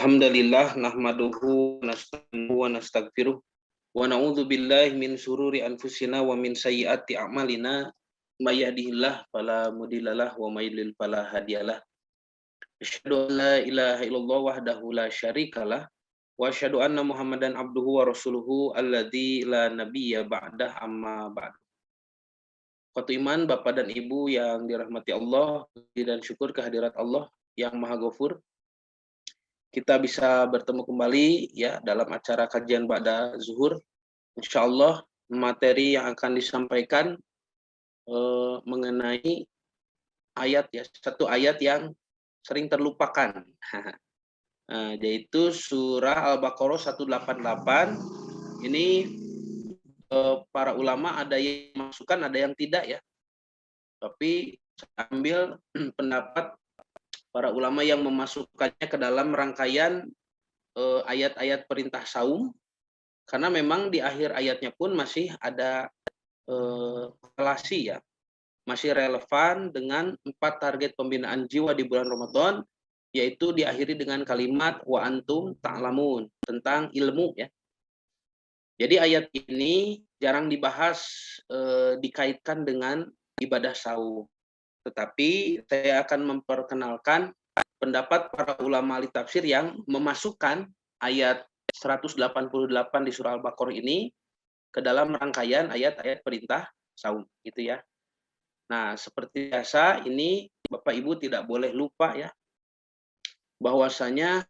Innalhamdalillah nahmaduhu nasta'inuhu wa nastaghfiruh wa na'udzu billahi min sururi anfusina wa min sayyiati a'malina may yahdihillahu fala mudhillalah wa may yudlil fala hadiyalah. Asyhadu an la ilaha illallah wahdahu la syarikalah wa asyhadu anna Muhammadan abduhu wa rasuluhu alladzi la nabiyya ba'dah amma ba'd. Qatu iman Bapak dan Ibu yang dirahmati Allah, dan syukur kehadirat Allah yang Maha Ghafur. Kita bisa bertemu kembali ya dalam acara kajian Ba'da Zuhur. Insyaallah materi yang akan disampaikan mengenai ayat ya, satu ayat yang sering terlupakan. Yaitu surah Al-Baqarah 188. Ini para ulama ada yang masukkan, ada yang tidak ya. Tapi saya ambil pendapat para ulama yang memasukkannya ke dalam rangkaian ayat-ayat perintah saum, karena memang di akhir ayatnya pun masih ada relasi ya, masih relevan dengan 4 target pembinaan jiwa di bulan Ramadan, yaitu diakhiri dengan kalimat wa antum ta'lamun, tentang ilmu ya. Jadi ayat ini jarang dibahas dikaitkan dengan ibadah saum. Tetapi saya akan memperkenalkan pendapat para ulama ahli tafsir yang memasukkan ayat 188 di surah Al-Baqarah ini ke dalam rangkaian ayat-ayat perintah saum gitu ya. Nah, seperti biasa ini Bapak Ibu tidak boleh lupa ya, bahwasanya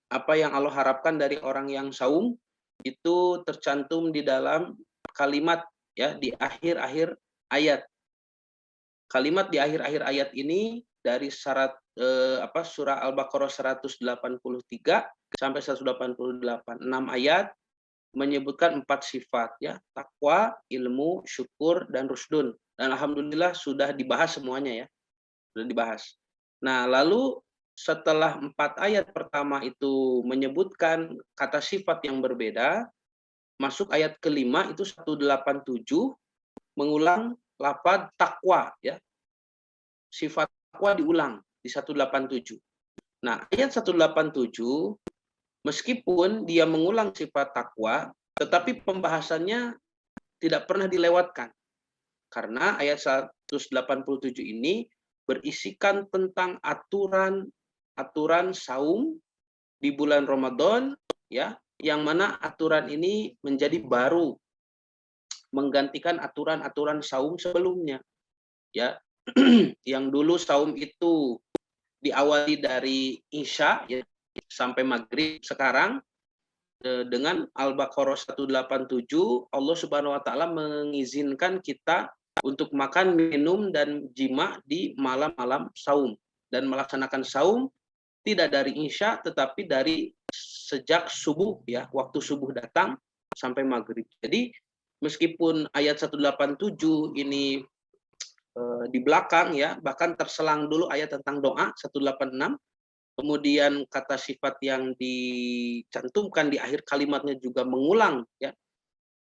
apa yang Allah harapkan dari orang yang saum itu tercantum di dalam kalimat ya di akhir-akhir ayat. Kalimat di akhir-akhir ayat ini dari surah Al-Baqarah 183 sampai 188, 6 ayat menyebutkan 4 sifat ya, takwa, ilmu, syukur, dan rusdun. Dan alhamdulillah sudah dibahas semuanya ya, sudah dibahas. Nah, lalu setelah 4 ayat pertama itu menyebutkan kata sifat yang berbeda, masuk ayat kelima itu 187 mengulang lafaz takwa ya. Sifat takwa diulang di 187. Nah, ayat 187 meskipun dia mengulang sifat takwa, tetapi pembahasannya tidak pernah dilewatkan. Karena ayat 187 ini berisikan tentang aturan saum di bulan Ramadan ya, yang mana aturan ini menjadi baru, menggantikan aturan-aturan saum sebelumnya ya. Yang dulu saum itu diawali dari Isya ya, sampai maghrib. Sekarang dengan Al-Baqarah 187 Allah Subhanahu wa taala mengizinkan kita untuk makan, minum, dan jima di malam-malam saum, dan melaksanakan saum tidak dari Isya tetapi dari sejak subuh ya, waktu subuh datang sampai maghrib. Jadi meskipun ayat 187 ini di belakang ya, bahkan terselang dulu ayat tentang doa 186, kemudian kata sifat yang dicantumkan di akhir kalimatnya juga mengulang ya,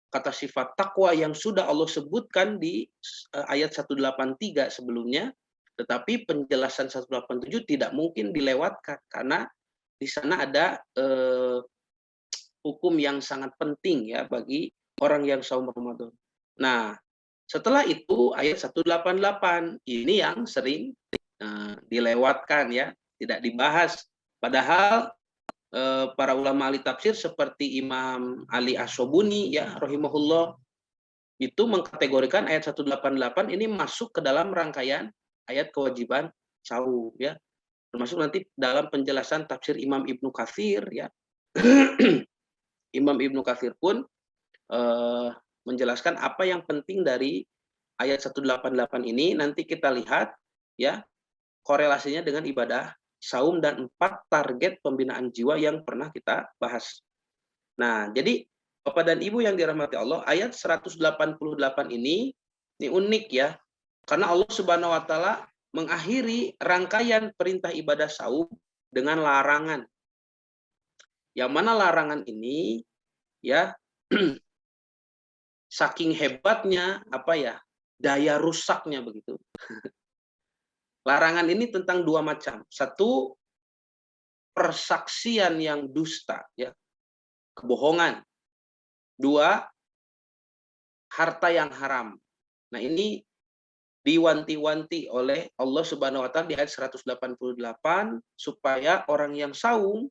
kata sifat takwa yang sudah Allah sebutkan di ayat 183 sebelumnya, tetapi penjelasan 187 tidak mungkin dilewatkan karena di sana ada hukum yang sangat penting ya bagi orang yang saum Ramadan. Nah, setelah itu ayat 188 ini yang sering dilewatkan ya, tidak dibahas. Padahal para ulama ahli tafsir seperti Imam Ali Ash-Shobuni ya rahimahullah itu mengkategorikan ayat 188 ini masuk ke dalam rangkaian ayat kewajiban saum ya. Termasuk nanti dalam penjelasan tafsir Imam Ibnu Katsir ya. Imam Ibnu Katsir pun menjelaskan apa yang penting dari ayat 188 ini. Nanti kita lihat ya korelasinya dengan ibadah saum dan 4 target pembinaan jiwa yang pernah kita bahas. Nah, jadi Bapak dan Ibu yang dirahmati Allah, ayat 188 ini unik ya. Karena Allah Subhanahu wa taala mengakhiri rangkaian perintah ibadah saum dengan larangan. Yang mana larangan ini ya saking hebatnya apa ya, daya rusaknya begitu. Larangan ini tentang 2 macam. Satu, persaksian yang dusta, ya, kebohongan. 2, harta yang haram. Nah, ini diwanti-wanti oleh Allah Subhanahu wa taala di ayat 188 supaya orang yang saum,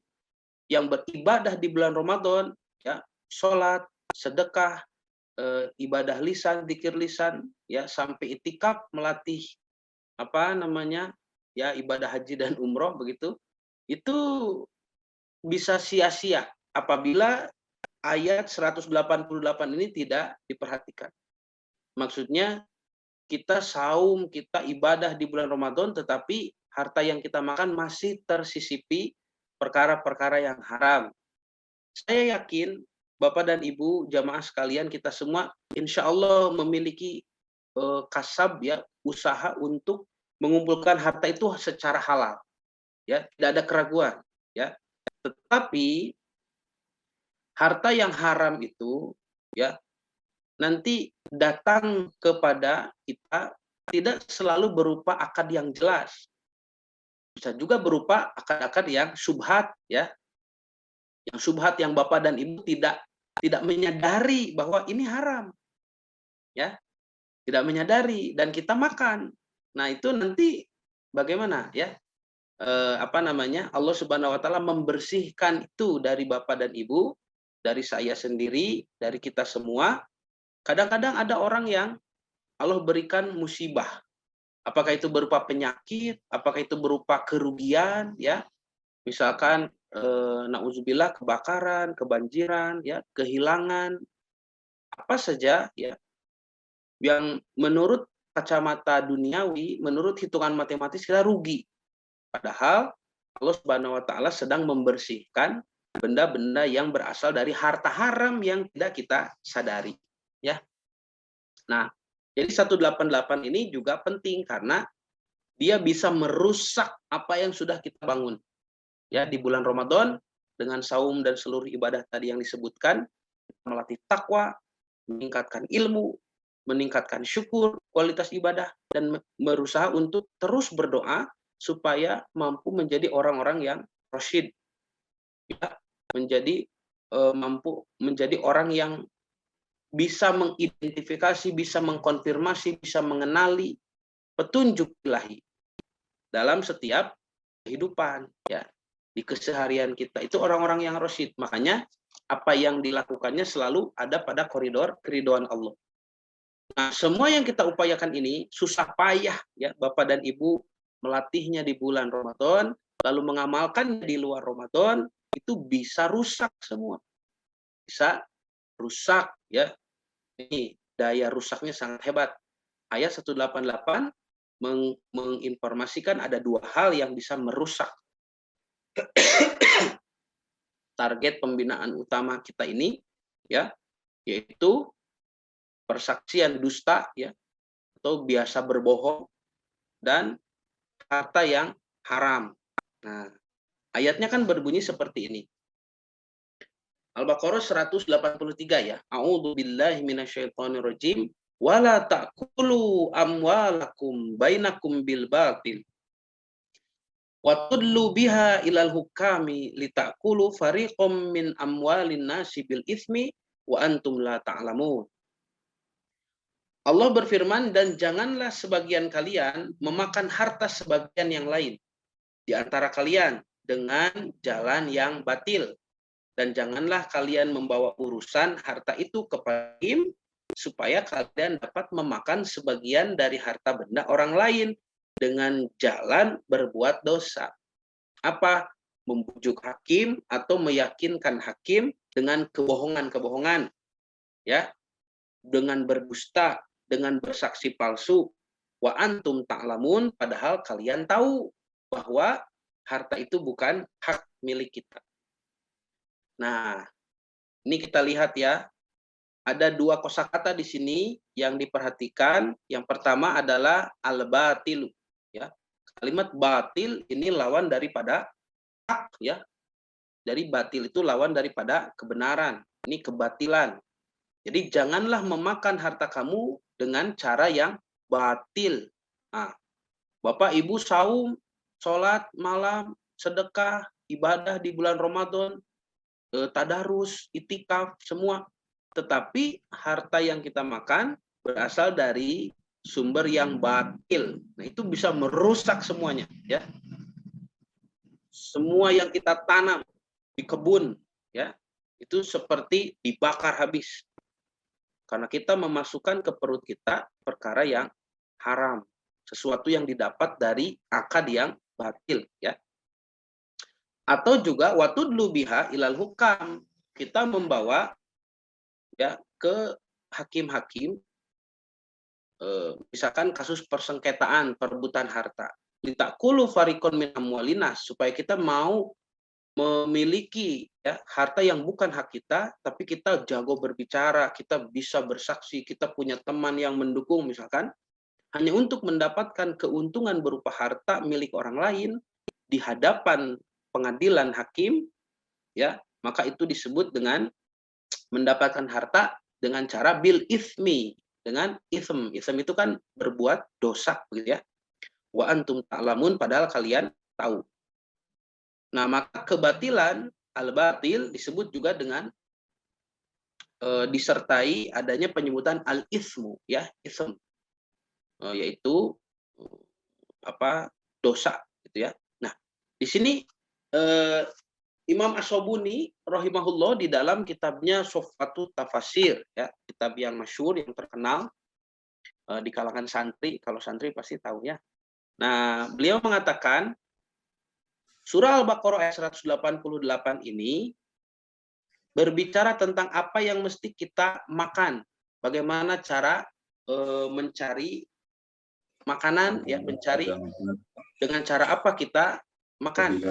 yang beribadah di bulan Ramadan, ya, sholat, sedekah, ibadah lisan, zikir lisan, ya, sampai itikaf melatih apa namanya, ya, ibadah haji dan umroh begitu, itu bisa sia-sia apabila ayat 188 ini tidak diperhatikan. Maksudnya kita saum, kita ibadah di bulan Ramadan, tetapi harta yang kita makan masih tersisipi perkara-perkara yang haram. Saya yakin Bapak dan Ibu jamaah sekalian, kita semua insya Allah memiliki kasab, ya, usaha untuk mengumpulkan harta itu secara halal, ya, tidak ada keraguan, ya. Tetapi harta yang haram itu, ya, nanti datang kepada kita tidak selalu berupa akad yang jelas. Bisa juga berupa akad-akad yang syubhat, ya. Yang syubhat yang Bapak dan Ibu tidak menyadari bahwa ini haram, ya. Tidak menyadari dan kita makan. Nah, itu nanti bagaimana, ya? Apa namanya? Allah Subhanahu wa taala membersihkan itu dari Bapak dan Ibu, dari saya sendiri, dari kita semua. Kadang-kadang ada orang yang Allah berikan musibah. Apakah itu berupa penyakit, apakah itu berupa kerugian, ya. Misalkan nauzubillah kebakaran, kebanjiran, ya, kehilangan, apa saja, ya, yang menurut kacamata duniawi, menurut hitungan matematis kita rugi. Padahal Allah Subhanahu wa taala sedang membersihkan benda-benda yang berasal dari harta haram yang tidak kita sadari, ya. Nah, jadi 188 ini juga penting karena dia bisa merusak apa yang sudah kita bangun. Ya, di bulan Ramadan dengan saum dan seluruh ibadah tadi yang disebutkan, melatih takwa, meningkatkan ilmu, meningkatkan syukur, kualitas ibadah, dan berusaha untuk terus berdoa supaya mampu menjadi orang-orang yang rasyid, ya, menjadi mampu menjadi orang yang bisa mengidentifikasi, bisa mengkonfirmasi, bisa mengenali petunjuk ilahi dalam setiap kehidupan, ya, di keseharian kita. Itu orang-orang yang rasyid. Makanya apa yang dilakukannya selalu ada pada koridor keridhaan Allah. Nah, semua yang kita upayakan ini susah payah, ya, Bapak dan Ibu melatihnya di bulan Ramadan, lalu mengamalkannya di luar Ramadan, itu bisa rusak semua. Bisa rusak, ya. Ini daya rusaknya sangat hebat. Ayat 188 menginformasikan ada 2 hal yang bisa merusak target pembinaan utama kita ini, ya, yaitu persaksian dusta, ya, atau biasa berbohong, dan harta yang haram. Nah, ayatnya kan berbunyi seperti ini. Al-Baqarah 183, ya. A'udzu billahi minasyaitonir rajim. Wala ta'kulu amwalakum bainakum bil batil. Wa tudlu biha ilal hukami litakulu fariqom min amwalin nasi bil ismi wa antum la ta'lamun. Allah berfirman, dan janganlah sebagian kalian memakan harta sebagian yang lain di antara kalian dengan jalan yang batil. Dan janganlah kalian membawa urusan harta itu kepada hakim supaya kalian dapat memakan sebagian dari harta benda orang lain dengan jalan berbuat dosa. Apa? Membujuk hakim atau meyakinkan hakim dengan kebohongan-kebohongan, ya, dengan berdusta, dengan bersaksi palsu. Wa antum ta'lamun, padahal kalian tahu bahwa harta itu bukan hak milik kita. Nah, ini kita lihat, ya. Ada 2 kosakata di sini yang diperhatikan. Yang pertama adalah al-batil, ya. Kalimat batil ini lawan daripada hak, ya. Dari batil itu lawan daripada kebenaran. Ini kebatilan. Jadi janganlah memakan harta kamu dengan cara yang batil. Nah, Bapak Ibu saum, sholat malam, sedekah, ibadah di bulan Ramadan, tadarus, itikaf, semua. Tetapi harta yang kita makan berasal dari sumber yang batil. Nah, itu bisa merusak semuanya, ya. Semua yang kita tanam di kebun, ya, itu seperti dibakar habis. Karena kita memasukkan ke perut kita perkara yang haram, sesuatu yang didapat dari akad yang batil, ya. Atau juga watudlu biha ilal hukam, kita membawa, ya, ke hakim-hakim, misalkan kasus persengketaan perebutan harta. Litakulu farikon min amwalinas, supaya kita mau memiliki, ya, harta yang bukan hak kita, tapi kita jago berbicara, kita bisa bersaksi, kita punya teman yang mendukung misalkan, hanya untuk mendapatkan keuntungan berupa harta milik orang lain di hadapan pengadilan hakim, ya, maka itu disebut dengan mendapatkan harta dengan cara bil ismi, dengan ism. Ism itu kan berbuat dosa, begitu ya. Wa antum ta'lamun, padahal kalian tahu. Nah, maka kebatilan, al-batil, disebut juga dengan disertai adanya penyebutan al-ismu, ya, ism, yaitu dosa, gitu ya. Nah, di sini Imam Ash-Shobuni rahimahullah di dalam kitabnya Sofatu Tafasir, ya, kitab yang masyhur, yang terkenal di kalangan santri, kalau santri pasti tahu, ya. Nah, beliau mengatakan surah Al-Baqarah ayat 188 ini berbicara tentang apa yang mesti kita makan, bagaimana cara mencari makanan, ya, mencari dengan cara apa kita makan.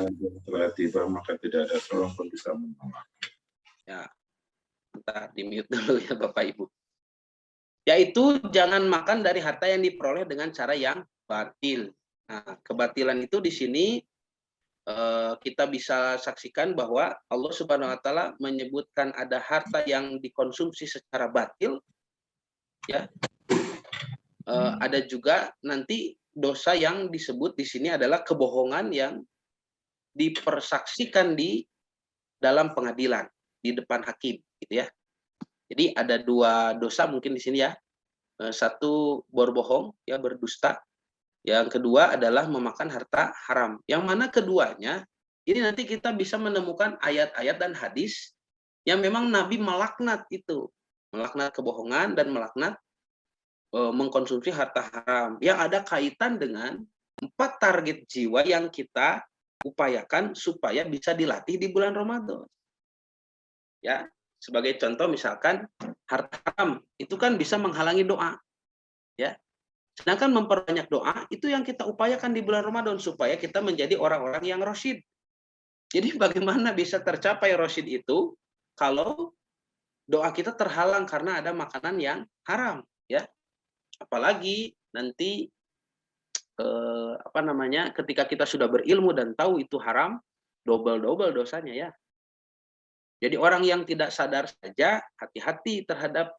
Tiba maka tidak ada seorang pun bisa menolak. Ya, kita di-mute dulu ya Bapak Ibu. Yaitu jangan makan dari harta yang diperoleh dengan cara yang batil. Nah, kebatilan itu di sini kita bisa saksikan bahwa Allah Subhanahu wa taala menyebutkan ada harta yang dikonsumsi secara batil, ya. Ada juga nanti dosa yang disebut di sini adalah kebohongan yang dipersaksikan di dalam pengadilan, di depan hakim, gitu ya. Jadi ada dua dosa mungkin di sini, ya. Satu berbohong, ya, berdusta. Yang kedua adalah memakan harta haram. Yang mana keduanya, ini nanti kita bisa menemukan ayat-ayat dan hadis yang memang Nabi melaknat itu. Melaknat kebohongan dan melaknat mengkonsumsi harta haram. Yang ada kaitan dengan 4 target jiwa yang kita upayakan supaya bisa dilatih di bulan Ramadan. Ya, sebagai contoh misalkan harta haram itu kan bisa menghalangi doa. Ya. Sedangkan memperbanyak doa itu yang kita upayakan di bulan Ramadan supaya kita menjadi orang-orang yang rasyid. Jadi bagaimana bisa tercapai rasyid itu kalau doa kita terhalang karena ada makanan yang haram, ya. Apalagi nanti ketika kita sudah berilmu dan tahu itu haram, double-double dosanya, ya. Jadi orang yang tidak sadar saja hati-hati terhadap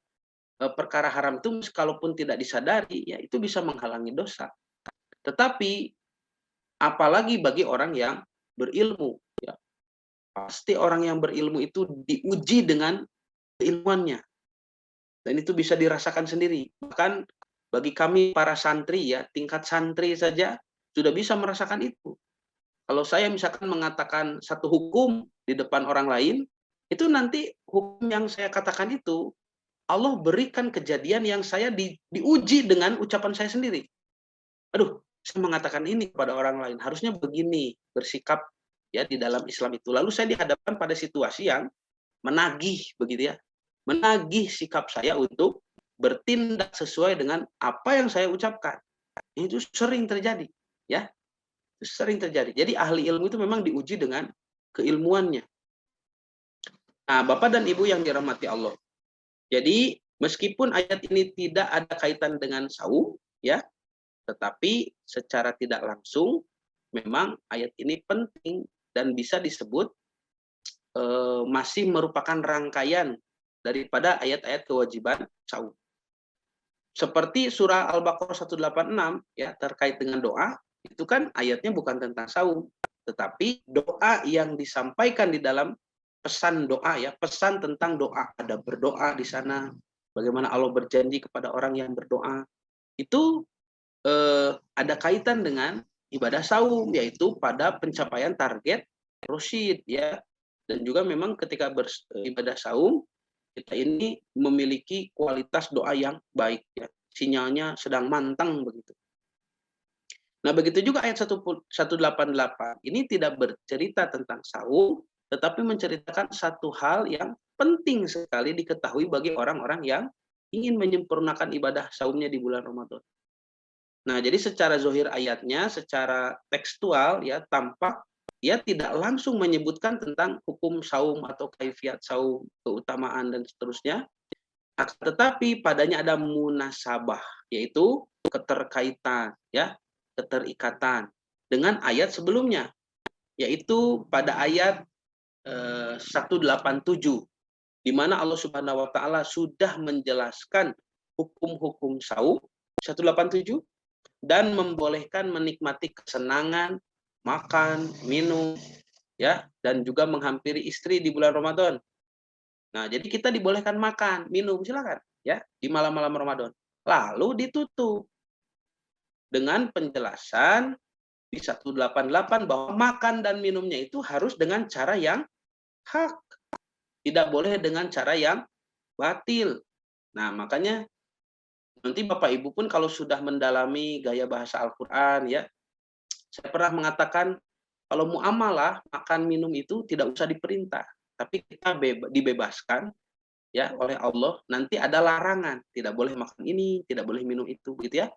perkara haram itu, kalaupun tidak disadari, ya, itu bisa menghalangi dosa. Tetapi apalagi bagi orang yang berilmu, ya. Pasti orang yang berilmu itu diuji dengan keilmuannya. Dan itu bisa dirasakan sendiri. Bahkan bagi kami para santri, ya, tingkat santri saja sudah bisa merasakan itu. Kalau saya misalkan mengatakan satu hukum di depan orang lain, itu nanti hukum yang saya katakan itu Allah berikan kejadian yang saya diuji dengan ucapan saya sendiri. Aduh, saya mengatakan ini kepada orang lain, harusnya begini bersikap, ya, di dalam Islam itu. Lalu saya dihadapkan pada situasi yang menagih, begitu ya. Menagih sikap saya untuk bertindak sesuai dengan apa yang saya ucapkan. Itu sering terjadi, ya. Itu sering terjadi. Jadi ahli ilmu itu memang diuji dengan keilmuannya. Nah, Bapak dan Ibu yang dirahmati Allah. Jadi meskipun ayat ini tidak ada kaitan dengan saum, ya, tetapi secara tidak langsung memang ayat ini penting dan bisa disebut masih merupakan rangkaian daripada ayat-ayat kewajiban saum. Seperti surah Al-Baqarah 186, ya, terkait dengan doa, itu kan ayatnya bukan tentang saum, tetapi doa yang disampaikan di dalam pesan doa ya, pesan tentang doa, ada berdoa di sana, bagaimana Allah berjanji kepada orang yang berdoa, itu ada kaitan dengan ibadah saum, yaitu pada pencapaian target rosyid ya. Dan juga memang ketika beribadah saum, kita ini memiliki kualitas doa yang baik ya. Sinyalnya sedang mantang begitu. Nah, begitu juga ayat 188 ini tidak bercerita tentang saum, tetapi menceritakan satu hal yang penting sekali diketahui bagi orang-orang yang ingin menyempurnakan ibadah saumnya di bulan Ramadan. Nah, jadi secara zohir ayatnya, secara tekstual ya tampak dia tidak langsung menyebutkan tentang hukum saum atau kaifiat saum, keutamaan dan seterusnya. Tetapi padanya ada munasabah, yaitu keterkaitan ya, keterikatan dengan ayat sebelumnya, yaitu pada ayat 187 di mana Allah Subhanahu wa taala sudah menjelaskan hukum-hukum saum 187 dan membolehkan menikmati kesenangan, makan, minum, ya, dan juga menghampiri istri di bulan Ramadan. Nah, jadi kita dibolehkan makan, minum, silakan, ya, di malam-malam Ramadan. Lalu ditutup dengan penjelasan di 188 bahwa makan dan minumnya itu harus dengan cara yang hak, tidak boleh dengan cara yang batil. Nah, makanya nanti Bapak Ibu pun kalau sudah mendalami gaya bahasa Al-Quran ya, saya pernah mengatakan kalau muamalah makan minum itu tidak usah diperintah, tapi kita dibebaskan ya oleh Allah. Nanti ada larangan, tidak boleh makan ini, tidak boleh minum itu, gitu ya.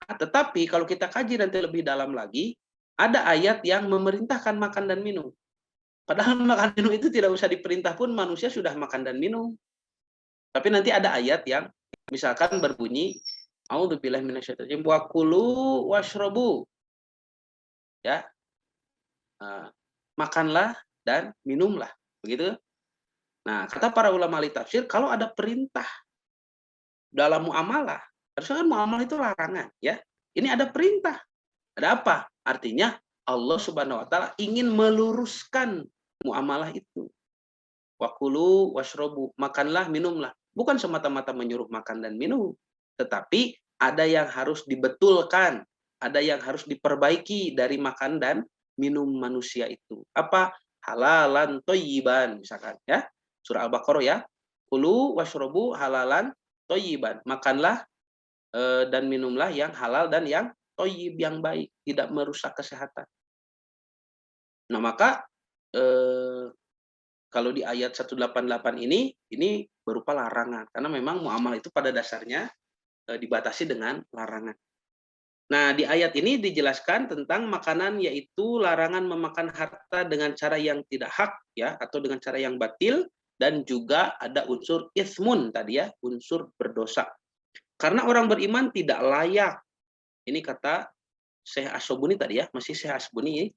Nah, tetapi kalau kita kaji nanti lebih dalam lagi, ada ayat yang memerintahkan makan dan minum. Padahal makan minum itu tidak usah diperintah pun manusia sudah makan dan minum. Tapi nanti ada ayat yang misalkan berbunyi, A'udzubillahi minasyaitonir rajim, wa kulu washrabu. Ya, makanlah dan minumlah, begitu. Nah, kata para ulama ahli tafsir, kalau ada perintah dalam muamalah, harusnya kan muamalah itu larangan, ya. Ini ada perintah. Ada apa? Artinya Allah Subhanahu wa taala ingin meluruskan muamalah itu. Wa kulu washrabu, makanlah, minumlah. Bukan semata-mata menyuruh makan dan minum, tetapi ada yang harus dibetulkan, ada yang harus diperbaiki dari makan dan minum manusia itu. Apa? Halalan thayyiban misalkan ya. Surah Al-Baqarah ya. Kulu washrabu halalan thayyiban. Makanlah dan minumlah yang halal dan yang thayyib, yang baik, tidak merusak kesehatan. Nah, maka kalau di ayat 188 ini berupa larangan karena memang muamalah itu pada dasarnya dibatasi dengan larangan. Nah, di ayat ini dijelaskan tentang makanan, yaitu larangan memakan harta dengan cara yang tidak hak ya, atau dengan cara yang batil, dan juga ada unsur ismun tadi ya, unsur berdosa. Karena orang beriman tidak layak. Ini kata Syekh Asyobuni tadi ya, masih Syekh Asyobuni,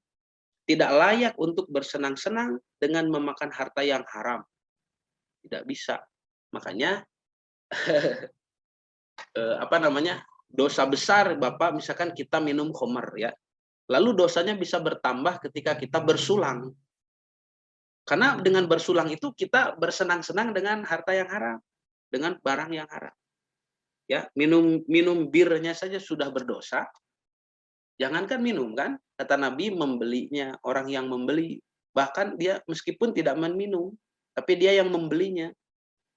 tidak layak untuk bersenang-senang dengan memakan harta yang haram. Tidak bisa. Makanya dosa besar Bapak misalkan kita minum khamar ya. Lalu dosanya bisa bertambah ketika kita bersulang. Karena dengan bersulang itu kita bersenang-senang dengan harta yang haram, dengan barang yang haram. Ya, minum birnya saja sudah berdosa. Jangankan minum kan, kata Nabi membelinya, orang yang membeli, bahkan dia meskipun tidak meminum, tapi dia yang membelinya,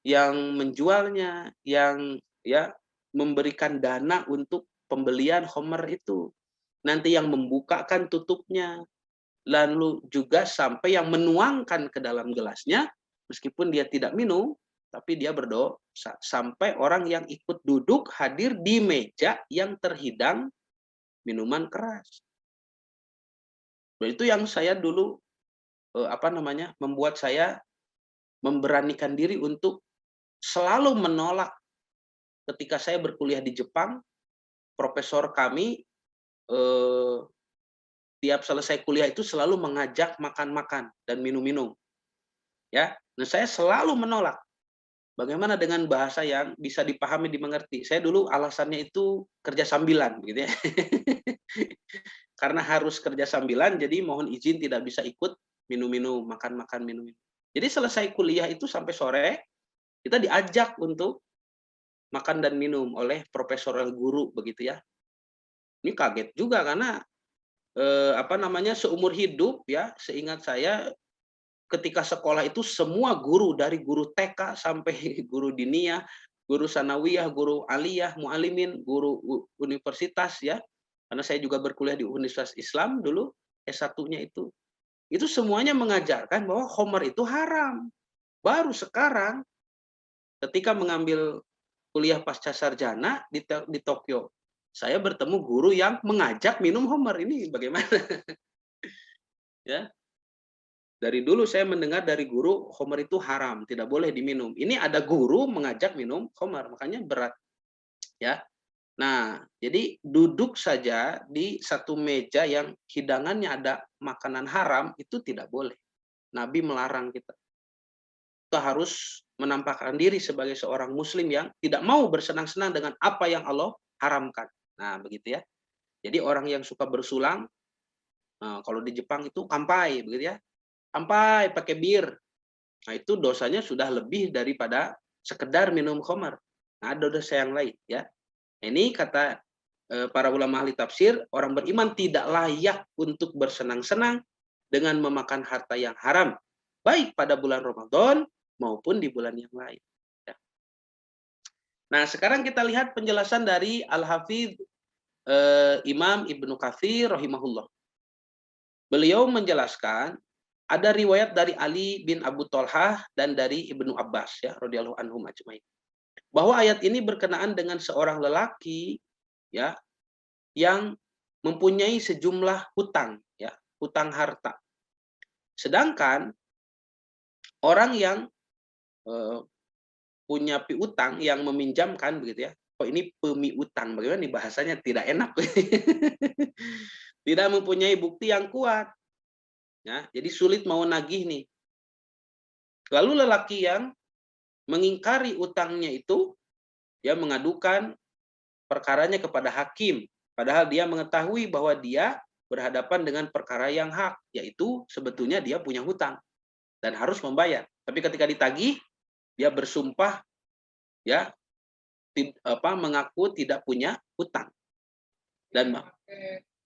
yang menjualnya, yang ya memberikan dana untuk pembelian khamar itu. Nanti yang membukakan tutupnya, lalu juga sampai yang menuangkan ke dalam gelasnya, meskipun dia tidak minum, tapi dia berdosa. Sampai orang yang ikut duduk hadir di meja yang terhidang minuman keras. Itu yang saya dulu membuat saya memberanikan diri untuk selalu menolak. Ketika saya berkuliah di Jepang, profesor kami tiap selesai kuliah itu selalu mengajak makan-makan dan minum-minum. Ya, nah saya selalu menolak. Bagaimana dengan bahasa yang bisa dipahami, dimengerti? Saya dulu alasannya itu kerja sambilan, gitu ya. karena harus kerja sambilan, jadi mohon izin tidak bisa ikut minum-minum, makan-makan, minum-minum. Jadi selesai kuliah itu sampai sore, kita diajak untuk makan dan minum oleh profesor guru begitu ya. Ini kaget juga karena seumur hidup ya, seingat saya ketika sekolah itu semua guru dari guru TK sampai guru diniyah, guru sanawiyah, guru aliyah, muallimin, guru universitas ya. Karena saya juga berkuliah di Universitas Islam dulu, S1-nya itu semuanya mengajarkan bahwa khamar itu haram. Baru sekarang ketika mengambil kuliah pasca sarjana di Tokyo, saya bertemu guru yang mengajak minum khamar. Ini bagaimana? Ya. Dari dulu saya mendengar dari guru khamar itu haram, tidak boleh diminum. Ini ada guru mengajak minum khamar, makanya berat. Ya. Nah, jadi duduk saja di satu meja yang hidangannya ada makanan haram itu tidak boleh. Nabi melarang kita. Kita harus menampakkan diri sebagai seorang muslim yang tidak mau bersenang-senang dengan apa yang Allah haramkan. Nah, begitu ya. Jadi orang yang suka bersulang, kalau di Jepang itu kampai, begitu ya. Kampai pakai bir. Nah, itu dosanya sudah lebih daripada sekedar minum khamar. Nah, ada dosa yang lain ya. Ini kata para ulama ahli tafsir, orang beriman tidak layak untuk bersenang-senang dengan memakan harta yang haram, baik pada bulan Ramadan maupun di bulan yang lain. Ya. Nah, sekarang kita lihat penjelasan dari Al-Hafidz Imam Ibnu Katsir rahimahullah. Beliau menjelaskan ada riwayat dari Ali bin Abu Thalhah dan dari Ibnu Abbas ya radhiyallahu anhum ajmain. Bahwa ayat ini berkenaan dengan seorang lelaki ya yang mempunyai sejumlah hutang ya, hutang harta. Sedangkan orang yang punya piutang yang meminjamkan begitu ya. Oh, ini pemiutang. Bagaimana nih bahasanya tidak enak. Tidak mempunyai bukti yang kuat. Ya, jadi sulit mau nagih nih. Lalu lelaki yang mengingkari utangnya itu dia mengadukan perkaranya kepada hakim, padahal dia mengetahui bahwa dia berhadapan dengan perkara yang hak, yaitu sebetulnya dia punya hutang dan harus membayar. Tapi ketika ditagih, dia bersumpah ya mengaku tidak punya hutang dan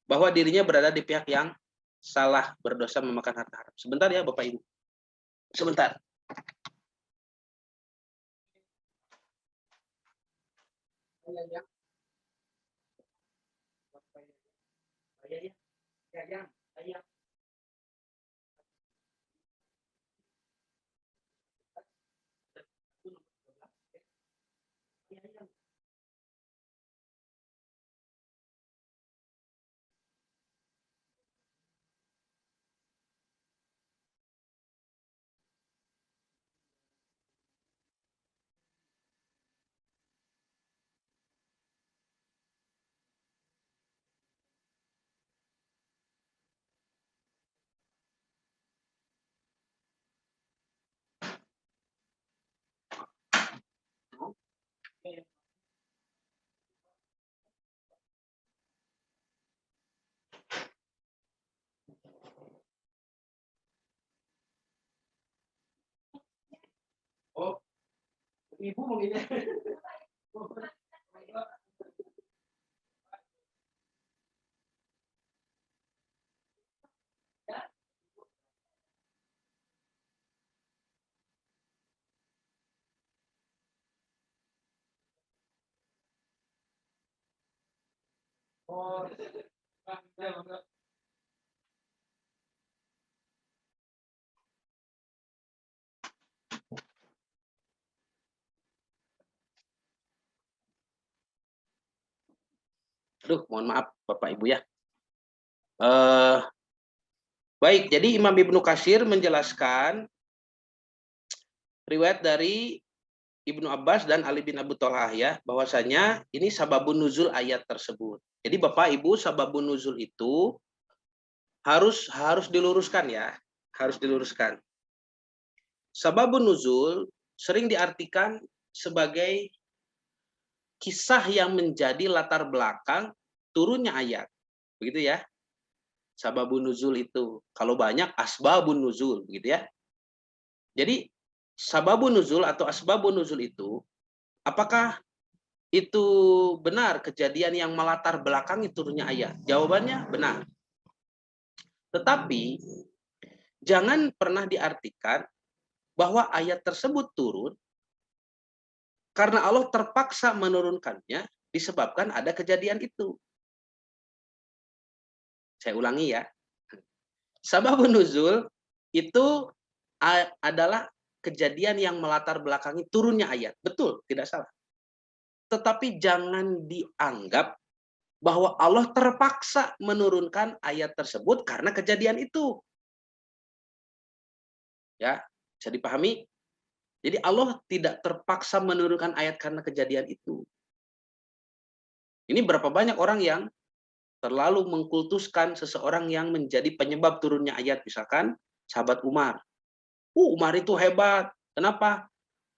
bahwa dirinya berada di pihak yang salah berdosa memakan harta haram. Sebentar ya Bapak Ibu. Sebentar. Oh, Ibu mungkin. Oh, aduh, mohon maaf Bapak Ibu ya. Baik, jadi Imam Ibnu Katsir menjelaskan riwayat dari Ibnu Abbas dan Ali bin Abu Thalhah ya, bahwasanya ini sababun nuzul ayat tersebut. Jadi Bapak Ibu, sababun nuzul itu harus diluruskan ya, harus diluruskan. Sababun nuzul sering diartikan sebagai kisah yang menjadi latar belakang turunnya ayat. Begitu ya. sababun nuzul itu. Kalau banyak asbabun nuzul, begitu ya. Jadi sababun nuzul atau asbabun nuzul itu, apakah itu benar kejadian yang melatar belakangi turunnya ayat? Jawabannya benar. Tetapi jangan pernah diartikan bahwa ayat tersebut turun karena Allah terpaksa menurunkannya disebabkan ada kejadian itu. Saya ulangi ya. Sababun nuzul itu adalah kejadian yang melatar belakangi turunnya ayat. Betul, tidak salah. Tetapi jangan dianggap bahwa Allah terpaksa menurunkan ayat tersebut karena kejadian itu. Ya, bisa dipahami? Jadi Allah tidak terpaksa menurunkan ayat karena kejadian itu. Ini berapa banyak orang yang terlalu mengkultuskan seseorang yang menjadi penyebab turunnya ayat, misalkan sahabat Umar. Umar itu hebat. Kenapa?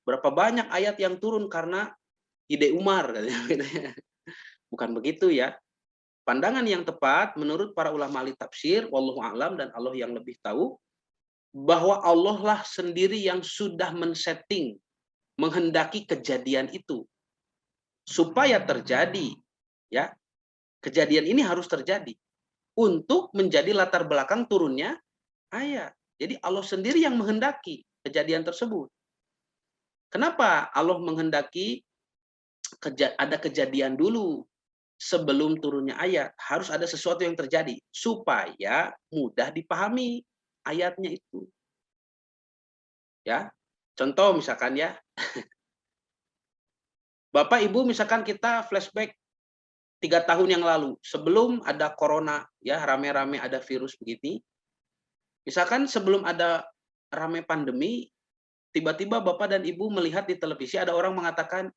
Berapa banyak ayat yang turun karena ide Umar. Bukan begitu ya. Pandangan yang tepat menurut para ulama ahli tafsir, wallahu a'lam, dan Allah yang lebih tahu, bahwa Allah lah sendiri yang sudah men-setting, menghendaki kejadian itu supaya terjadi, ya. Kejadian ini harus terjadi untuk menjadi latar belakang turunnya ayat. Jadi Allah sendiri yang menghendaki kejadian tersebut. Kenapa Allah menghendaki ada kejadian dulu sebelum turunnya ayat? Harus ada sesuatu yang terjadi supaya mudah dipahami ayatnya itu. Ya, contoh misalkan ya, Bapak Ibu misalkan kita flashback 3 tahun yang lalu sebelum ada corona, ya rame-rame ada virus begini. Misalkan sebelum ada rame pandemi, tiba-tiba Bapak dan Ibu melihat di televisi ada orang mengatakan,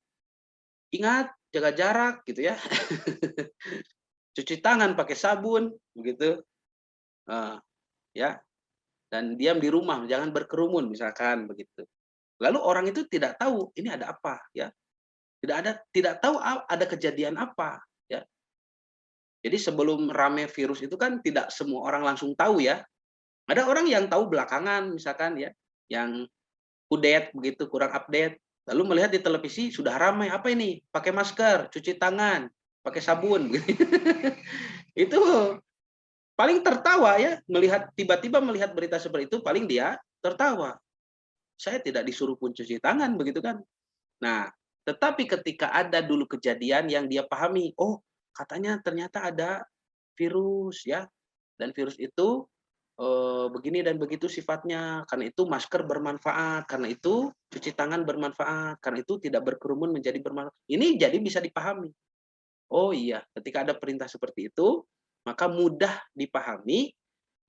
ingat jaga jarak gitu ya, cuci tangan pakai sabun begitu, ya, dan diam di rumah, jangan berkerumun misalkan begitu. Lalu orang itu tidak tahu ini ada apa, ya, tidak tahu ada kejadian apa, ya. Jadi sebelum rame virus itu kan tidak semua orang langsung tahu ya. Ada orang yang tahu belakangan misalkan ya, yang begitu, kurang update. Lalu melihat di televisi sudah ramai, apa ini? Pakai masker, cuci tangan, pakai sabun. Itu paling tertawa ya, melihat tiba-tiba melihat berita seperti itu, paling dia tertawa. Saya tidak disuruh pun cuci tangan begitu kan. Nah, tetapi ketika ada dulu kejadian yang dia pahami, oh katanya ternyata ada virus ya, dan virus itu begini dan begitu sifatnya, karena itu masker bermanfaat, karena itu cuci tangan bermanfaat, karena itu tidak berkerumun menjadi bermanfaat. Ini jadi bisa dipahami. Oh iya, ketika ada perintah seperti itu, maka mudah dipahami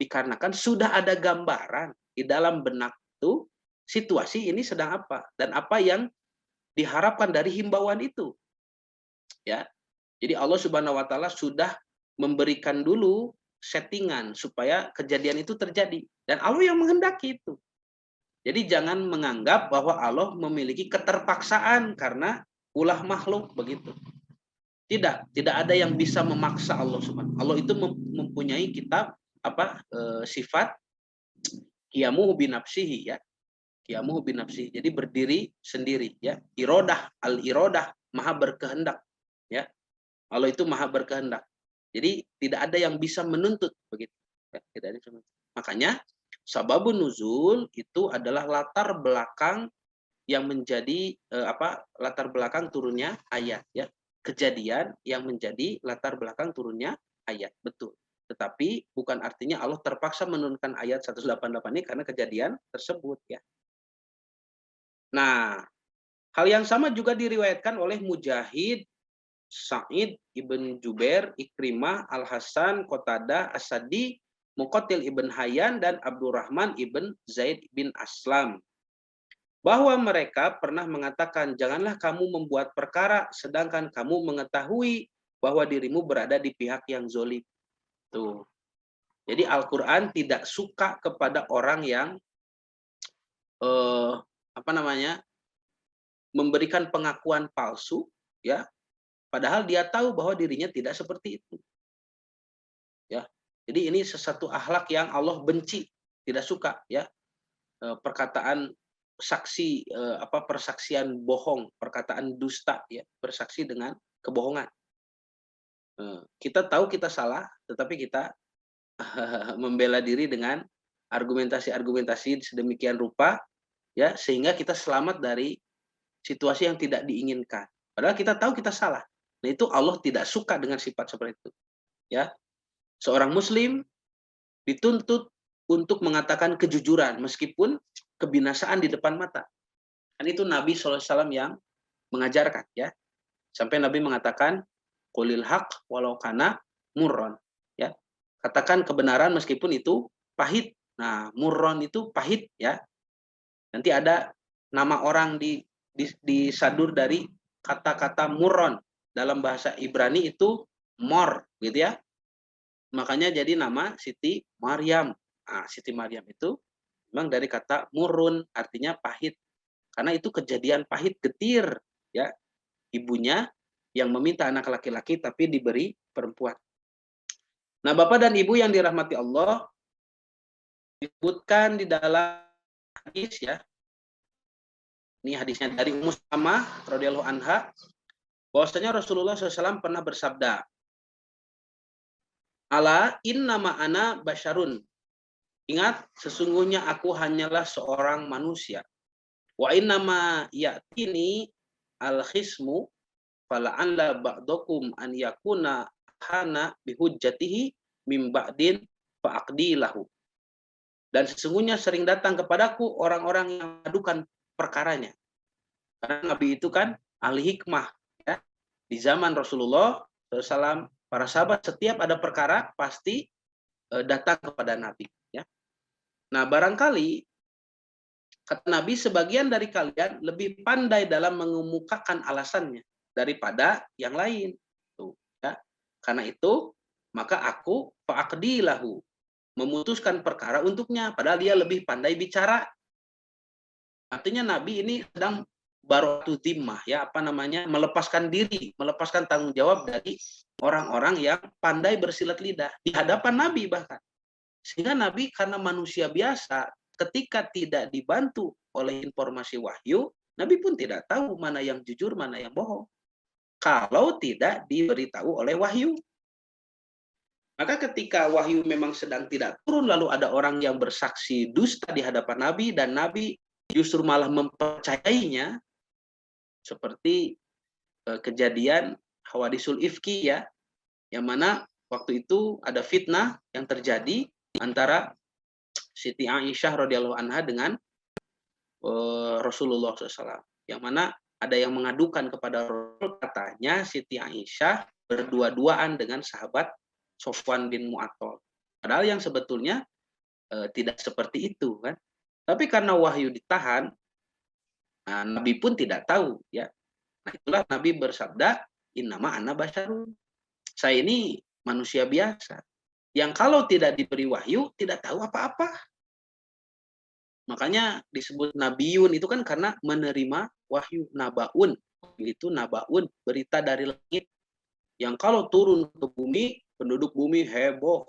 dikarenakan sudah ada gambaran di dalam benak itu situasi ini sedang apa dan apa yang diharapkan dari himbauan itu. Ya. Jadi Allah Subhanahu wa taala sudah memberikan dulu settingan supaya kejadian itu terjadi dan Allah yang menghendaki itu. Jadi jangan menganggap bahwa Allah memiliki keterpaksaan karena ulah makhluk begitu. Tidak ada yang bisa memaksa Allah Subhanahu. Allah itu mempunyai kitab sifat qiyamuhu binafsihi ya. Qiyamuhu binafsihi. Jadi berdiri sendiri ya. Al-iradah, maha berkehendak ya. Allah itu maha berkehendak. Jadi tidak ada yang bisa menuntut begitu. Ya, tidak ada yang menuntut. Makanya sababun nuzul itu adalah latar belakang yang menjadi latar belakang turunnya ayat ya. Kejadian yang menjadi latar belakang turunnya ayat. Betul. Tetapi bukan artinya Allah terpaksa menurunkan ayat 188 ini karena kejadian tersebut ya. Nah, hal yang sama juga diriwayatkan oleh Mujahid, Sa'id ibn Jubair, Ikrimah, Al-Hasan, Qatadah, As-Sadi, Muqatil ibn Hayyan, dan Abdurrahman ibn Zaid bin Aslam. Bahwa mereka pernah mengatakan, janganlah kamu membuat perkara sedangkan kamu mengetahui bahwa dirimu berada di pihak yang zolim. Tuh. Jadi Al-Quran tidak suka kepada orang yang memberikan pengakuan palsu, ya, padahal dia tahu bahwa dirinya tidak seperti itu. Ya. Jadi ini sesuatu akhlak yang Allah benci, tidak suka ya. Perkataan saksi persaksian bohong, perkataan dusta ya, bersaksi dengan kebohongan. Kita tahu kita salah, tetapi kita membela diri dengan argumentasi-argumentasi sedemikian rupa ya, sehingga kita selamat dari situasi yang tidak diinginkan. Padahal kita tahu kita salah. Nah, itu Allah tidak suka dengan sifat seperti itu. Ya. Seorang muslim dituntut untuk mengatakan kejujuran meskipun kebinasaan di depan mata. Kan itu Nabi SAW yang mengajarkan ya. Sampai Nabi mengatakan qulil haq walau kana murron ya. Katakan kebenaran meskipun itu pahit. Nah, murron itu pahit ya. Nanti ada nama orang disadur dari kata-kata murron. Dalam bahasa Ibrani itu mor gitu ya. Makanya jadi nama Siti Maryam. Nah, Siti Maryam itu memang dari kata murun, artinya pahit. Karena itu kejadian pahit, getir ya. Ibunya yang meminta anak laki-laki tapi diberi perempuan. Nah, Bapak dan Ibu yang dirahmati Allah, disebutkan di dalam hadis ya. Ini hadisnya dari Ummu Salamah radhiyallahu anha, bahwasanya Rasulullah SAW pernah bersabda, "Ala innama ana basyarun." Ingat, sesungguhnya aku hanyalah seorang manusia. Wa innama ya'tini al-khismu fala'alla ba'dakum an yakuna hana bihujjatihi mim ba'din fa'aqdi lahu. Dan sesungguhnya sering datang kepadaku orang-orang yang mengadukan perkaranya. Karena Nabi itu kan ahli hikmah. Ya. Di zaman Rasulullah SAW, para sahabat setiap ada perkara pasti datang kepada Nabi. Ya. Nah, barangkali kata Nabi, sebagian dari kalian lebih pandai dalam mengemukakan alasannya daripada yang lain. Tuh, ya. Karena itu, maka aku fa'aqdi lahu, memutuskan perkara untuknya, padahal dia lebih pandai bicara. Artinya Nabi ini sedang baratu zimmah ya, melepaskan diri, melepaskan tanggung jawab dari orang-orang yang pandai bersilat lidah di hadapan Nabi bahkan. Sehingga Nabi karena manusia biasa, ketika tidak dibantu oleh informasi wahyu, Nabi pun tidak tahu mana yang jujur, mana yang bohong. Kalau tidak diberitahu oleh wahyu. Maka ketika wahyu memang sedang tidak turun, lalu ada orang yang bersaksi dusta di hadapan Nabi, dan Nabi justru malah mempercayainya, seperti kejadian Hawadisul Ifki ya, yang mana waktu itu ada fitnah yang terjadi antara Siti Aisyah radhiyallahu anha dengan Rasulullah SAW, yang mana ada yang mengadukan kepada Rasul, katanya Siti Aisyah berdua-duaan dengan sahabat Sofwan bin Mu'attal. Padahal yang sebetulnya tidak seperti itu kan. Tapi karena wahyu ditahan, nah, Nabi pun tidak tahu ya. Nah, itulah Nabi bersabda, innama ana basyarun. Saya ini manusia biasa yang kalau tidak diberi wahyu tidak tahu apa-apa. Makanya disebut nabiun itu kan karena menerima wahyu. Nabaun itu nabaun, berita dari langit yang kalau turun ke bumi, penduduk bumi heboh.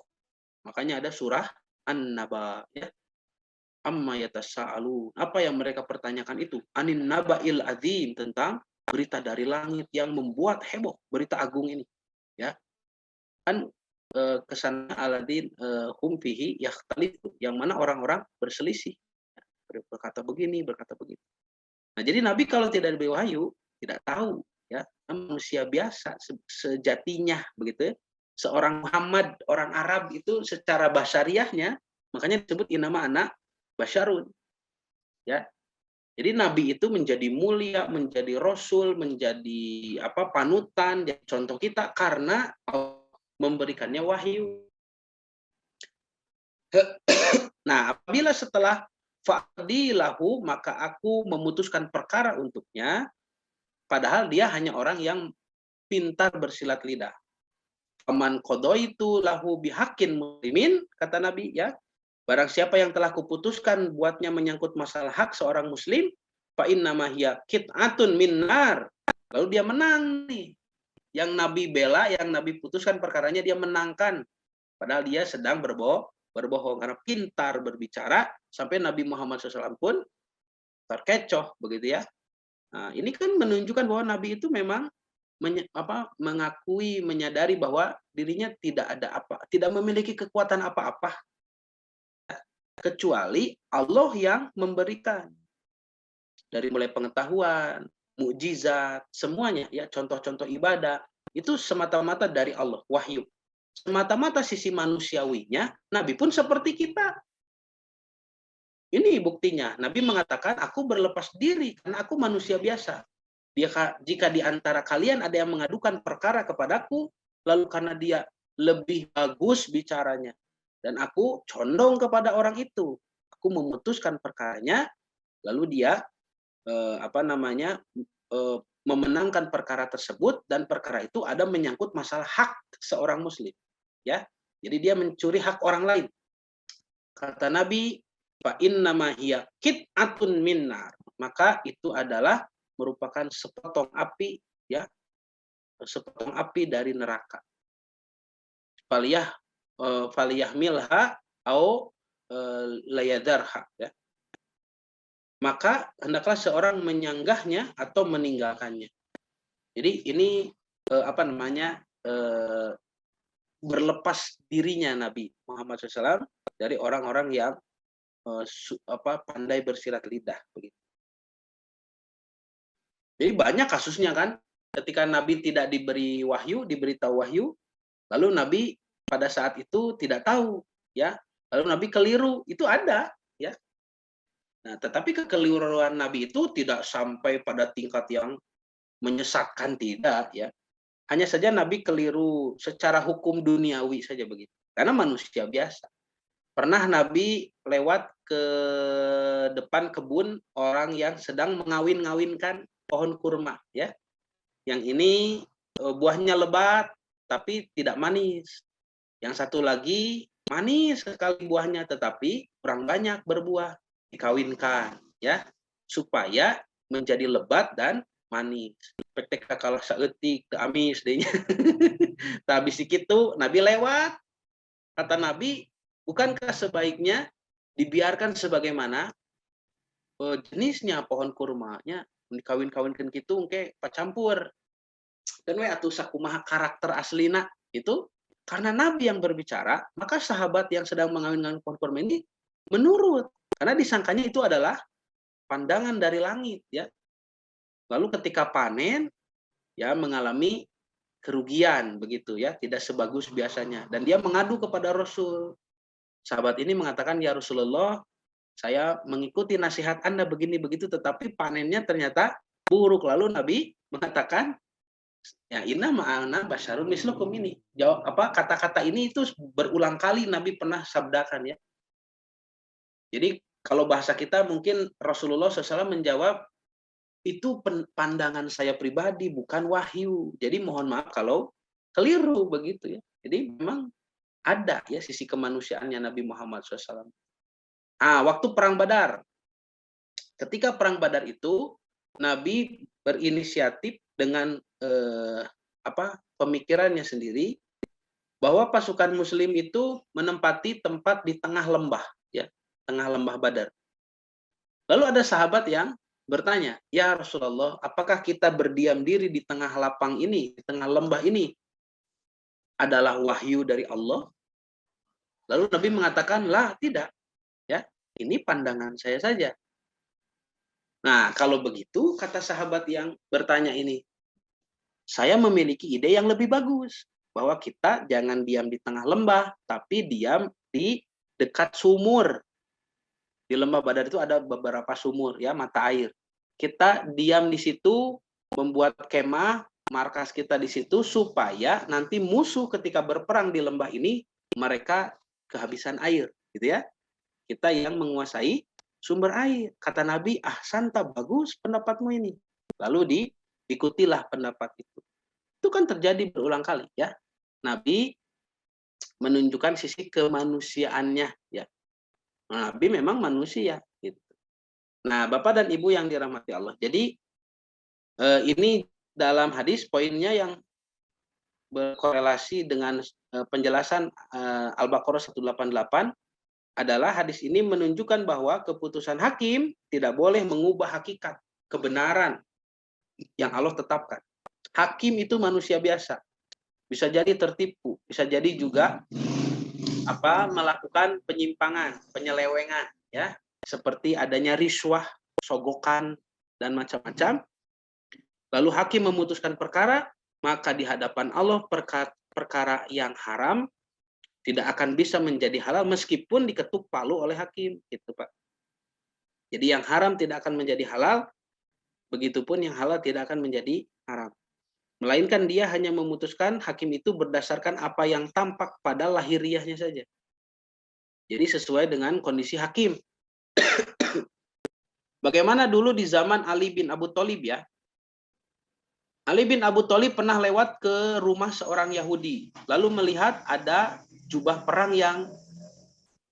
Makanya ada surah An-Naba ya. Amma yatasa'alun. Apa yang mereka pertanyakan itu? Anin naba'il azim, tentang berita dari langit yang membuat heboh, berita agung ini. Ya. Kan kesana aladin hum fihi yakhtalifu, yang mana orang-orang berselisih. Berkata begini, berkata begitu. Nah, jadi Nabi kalau tidak diberi wahyu, tidak tahu ya, manusia biasa sejatinya begitu ya. Seorang Muhammad, orang Arab itu secara basyariahnya, makanya disebut innama ana basyarun. Ya. Jadi Nabi itu menjadi mulia, menjadi rasul, menjadi panutan, jadi contoh kita karena memberikannya wahyu. Nah, apabila setelah fa'dilahu, maka aku memutuskan perkara untuknya, padahal dia hanya orang yang pintar bersilat lidah. Faman qadaitu lahu bihaqqin muslimin, kata Nabi ya. Barang siapa yang telah kuputuskan buatnya menyangkut masalah hak seorang muslim, fa innama hiya qit'atun min nar. Lalu dia menang nih. Yang Nabi bela, yang Nabi putuskan perkaranya, dia menangkan. padahal dia sedang berbohong karena pintar berbicara sampai Nabi Muhammad SAW pun terkecoh begitu ya. Nah, ini kan menunjukkan bahwa Nabi itu memang mengakui, menyadari bahwa dirinya tidak memiliki kekuatan apa-apa kecuali Allah yang memberikan. Dari mulai pengetahuan, mukjizat, semuanya ya, contoh-contoh ibadah itu semata-mata dari Allah, wahyu. Semata-mata sisi manusiawinya, Nabi pun seperti kita. Ini buktinya. Nabi mengatakan, aku berlepas diri karena aku manusia biasa. Jika di antara kalian ada yang mengadukan perkara kepadaku, lalu karena dia lebih bagus bicaranya, dan aku condong kepada orang itu, aku memutuskan perkaranya, lalu dia memenangkan perkara tersebut, dan perkara itu ada menyangkut masalah hak seorang muslim, ya. Jadi dia mencuri hak orang lain. Kata Nabi, fa innama hiya qit'atun minnar, maka itu adalah merupakan sepotong api, ya, sepotong api dari neraka. Faliyahmilha au layadarha, ya. Maka hendaklah seorang menyanggahnya atau meninggalkannya. Jadi ini berlepas dirinya Nabi Muhammad SAW dari orang-orang yang pandai bersilat lidah begitu. Jadi banyak kasusnya kan, ketika Nabi tidak diberitahu wahyu, lalu Nabi pada saat itu tidak tahu, ya, lalu Nabi keliru, itu ada, ya. Nah, tetapi kekeliruan Nabi itu tidak sampai pada tingkat yang menyesatkan, tidak, ya. Hanya saja Nabi keliru secara hukum duniawi saja begitu, karena manusia biasa. Pernah Nabi lewat ke depan kebun orang yang sedang mengawin-ngawinkan pohon kurma, ya. Yang ini buahnya lebat tapi tidak manis. Yang satu lagi manis sekali buahnya tetapi kurang banyak berbuah. Dikawinkan, ya, supaya menjadi lebat dan manis. PTK kalau saeutik teu amis dehnya. Tah habis kitu Nabi lewat. Kata Nabi, bukankah sebaiknya dibiarkan sebagaimana jenisnya pohon kurmanya, dikawin-kawinkan gitu engke pacampur. Dan we atuh sakumaha karakter aslina itu, karena Nabi yang berbicara, maka sahabat yang sedang mengawinkan pohon kurma ini menurut, karena disangkanya itu adalah pandangan dari langit, ya. Lalu ketika panen, ya, mengalami kerugian begitu, ya, tidak sebagus biasanya, dan dia mengadu kepada Rasul. Sahabat ini mengatakan, ya Rasulullah, saya mengikuti nasihat Anda begini begitu, tetapi panennya ternyata buruk. Lalu Nabi mengatakan, ya, inna ma'ana basyarun mislukum ini. Kata-kata ini itu berulang kali Nabi pernah sabdakan, ya. Jadi kalau bahasa kita mungkin Rasulullah SAW menjawab, itu pandangan saya pribadi, bukan wahyu. Jadi mohon maaf kalau keliru begitu, ya. Jadi memang ada, ya, sisi kemanusiaannya Nabi Muhammad SAW. Waktu perang Badar. Ketika perang Badar itu Nabi berinisiatif dengan pemikirannya sendiri bahwa pasukan muslim itu menempati tempat di tengah lembah, ya, tengah lembah Badar. Lalu ada sahabat yang bertanya, ya Rasulullah, apakah kita berdiam diri di tengah lapang ini, di tengah lembah ini adalah wahyu dari Allah? Lalu Nabi mengatakan, lah, tidak, ya, ini pandangan saya saja. Nah, kalau begitu, kata sahabat yang bertanya ini, saya memiliki ide yang lebih bagus, bahwa kita jangan diam di tengah lembah, tapi diam di dekat sumur. Di lembah Badar itu ada beberapa sumur, ya, mata air. Kita diam di situ, membuat kemah, markas kita di situ, supaya nanti musuh ketika berperang di lembah ini, mereka kehabisan air, gitu ya. Kita yang menguasai sumber air. Kata Nabi, santa, bagus pendapatmu ini. Lalu diikutilah pendapat itu. Itu kan terjadi berulang kali, ya. Nabi menunjukkan sisi kemanusiaannya, ya. Nabi memang manusia, gitu. Nah, Bapak dan Ibu yang dirahmati Allah. Jadi ini dalam hadis poinnya yang berkorelasi dengan penjelasan Al-Baqarah 188 adalah hadis ini menunjukkan bahwa keputusan hakim tidak boleh mengubah hakikat kebenaran yang Allah tetapkan. Hakim itu manusia biasa, bisa jadi tertipu, bisa jadi juga melakukan penyimpangan, penyelewengan, ya, seperti adanya riswah, sogokan, dan macam-macam. Lalu hakim memutuskan perkara, maka di hadapan Allah perkara yang haram tidak akan bisa menjadi halal meskipun diketuk palu oleh hakim, gitu Pak. Jadi yang haram tidak akan menjadi halal, begitupun yang halal tidak akan menjadi haram. Melainkan dia hanya memutuskan hakim itu berdasarkan apa yang tampak pada lahiriahnya saja. Jadi sesuai dengan kondisi hakim. Bagaimana dulu di zaman Ali bin Abu Thalib ya? Ali bin Abu Thalib pernah lewat ke rumah seorang Yahudi, lalu melihat ada jubah perang yang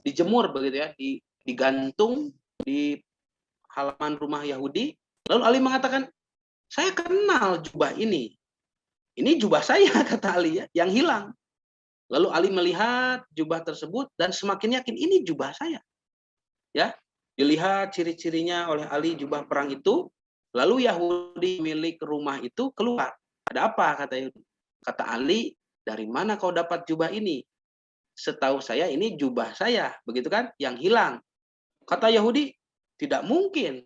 dijemur begitu ya, digantung di halaman rumah Yahudi. Lalu Ali mengatakan, saya kenal jubah ini jubah saya, kata Ali ya, yang hilang. Lalu Ali melihat jubah tersebut dan semakin yakin ini jubah saya. Ya, dilihat ciri-cirinya oleh Ali jubah perang itu. Lalu Yahudi milik rumah itu keluar. Ada apa, kata Yahudi? Kata Ali, dari mana kau dapat jubah ini? Setahu saya ini jubah saya, begitu kan? Yang hilang. Kata Yahudi, tidak mungkin.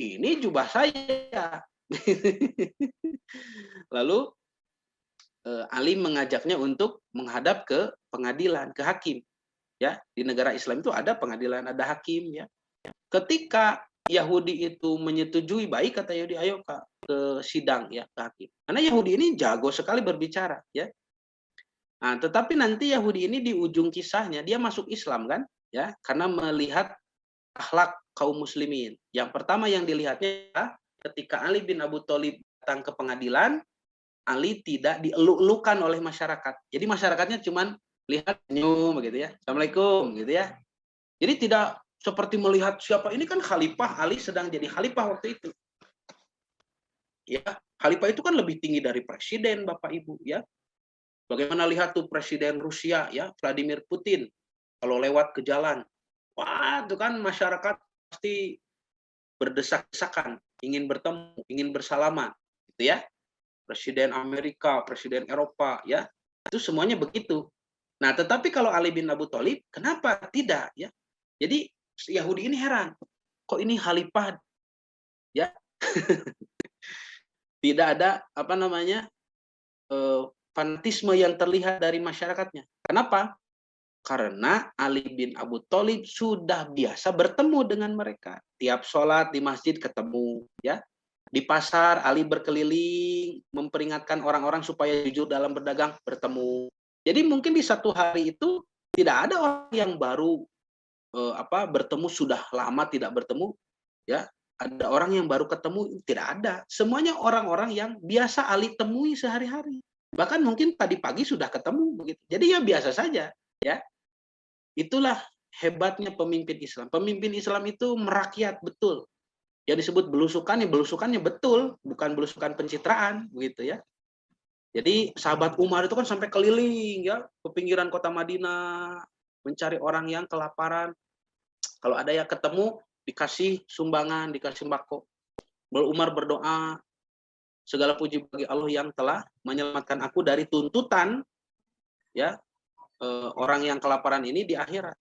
Ini jubah saya. Lalu Ali mengajaknya untuk menghadap ke pengadilan, ke hakim. Ya, di negara Islam itu ada pengadilan, ada hakim ya. Ketika Yahudi itu menyetujui, baik kata Yahudi, ayo ke sidang ya, ke hakim. Karena Yahudi ini jago sekali berbicara ya. Nah, tetapi nanti Yahudi ini di ujung kisahnya dia masuk Islam kan ya, karena melihat akhlak kaum muslimin. Yang pertama yang dilihatnya ketika Ali bin Abu Thalib datang ke pengadilan, Ali tidak dieluk-elukan oleh masyarakat. Jadi masyarakatnya cuman lihat senyum begitu ya. Assalamualaikum gitu ya. Jadi tidak seperti melihat siapa ini kan khalifah, Ali sedang jadi khalifah waktu itu. Ya, khalifah itu kan lebih tinggi dari presiden, Bapak Ibu ya. Bagaimana lihat tuh presiden Rusia ya, Vladimir Putin kalau lewat ke jalan. Wah, itu kan masyarakat pasti berdesak-desakan, ingin bertemu, ingin bersalaman gitu ya. Presiden Amerika, presiden Eropa ya. Itu semuanya begitu. Nah, tetapi kalau Ali bin Abu Thalib, kenapa tidak ya? Jadi Yahudi ini heran, kok ini khalifah ya? Tidak ada fanatisme yang terlihat dari masyarakatnya. Kenapa? Karena Ali bin Abu Thalib sudah biasa bertemu dengan mereka. Tiap sholat di masjid ketemu ya. Di pasar Ali berkeliling memperingatkan orang-orang supaya jujur dalam berdagang, bertemu. Jadi mungkin di satu hari itu tidak ada orang yang baru bertemu sudah lama tidak bertemu ya. Ada orang yang baru ketemu, tidak ada. Semuanya orang-orang yang biasa Ali temui sehari-hari. Bahkan mungkin tadi pagi sudah ketemu begitu. Jadi ya biasa saja ya. Itulah hebatnya pemimpin Islam. Pemimpin Islam itu merakyat betul. Yang disebut belusukannya betul, bukan belusukan pencitraan begitu ya. Jadi sahabat Umar itu kan sampai keliling ya ke pinggiran kota Madinah mencari orang yang kelaparan. Kalau ada yang ketemu dikasih sumbangan, dikasih sembako. Lalu Umar berdoa, segala puji bagi Allah yang telah menyelamatkan aku dari tuntutan ya orang yang kelaparan ini di akhirat.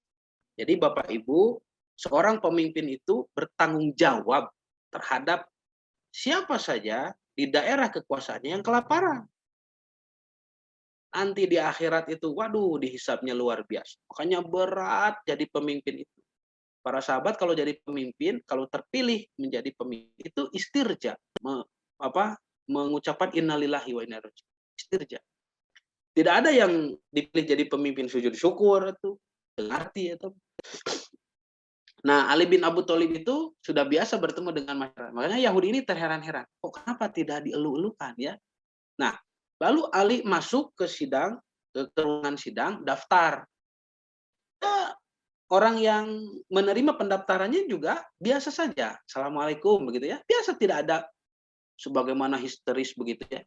Jadi Bapak Ibu, seorang pemimpin itu bertanggung jawab terhadap siapa saja di daerah kekuasaannya yang kelaparan. Nanti di akhirat itu, waduh, dihisapnya luar biasa. Makanya berat jadi pemimpin itu. Para sahabat kalau jadi pemimpin, kalau terpilih menjadi pemimpin, itu istirja. Mengucapkan innalillahi wa inna ilaihi raji'un. Istirja. Tidak ada yang dipilih jadi pemimpin sujud syukur itu, arti itu. Nah, Ali bin Abu Thalib itu sudah biasa bertemu dengan masyarakat. Makanya Yahudi ini terheran-heran. Kok kenapa tidak dielu-elukan ya? Nah, lalu Ali masuk ke sidang, ke ruangan sidang, daftar. Ya, orang yang menerima pendaftarannya juga biasa saja. Assalamualaikum begitu ya. Biasa, tidak ada sebagaimana histeris begitu ya.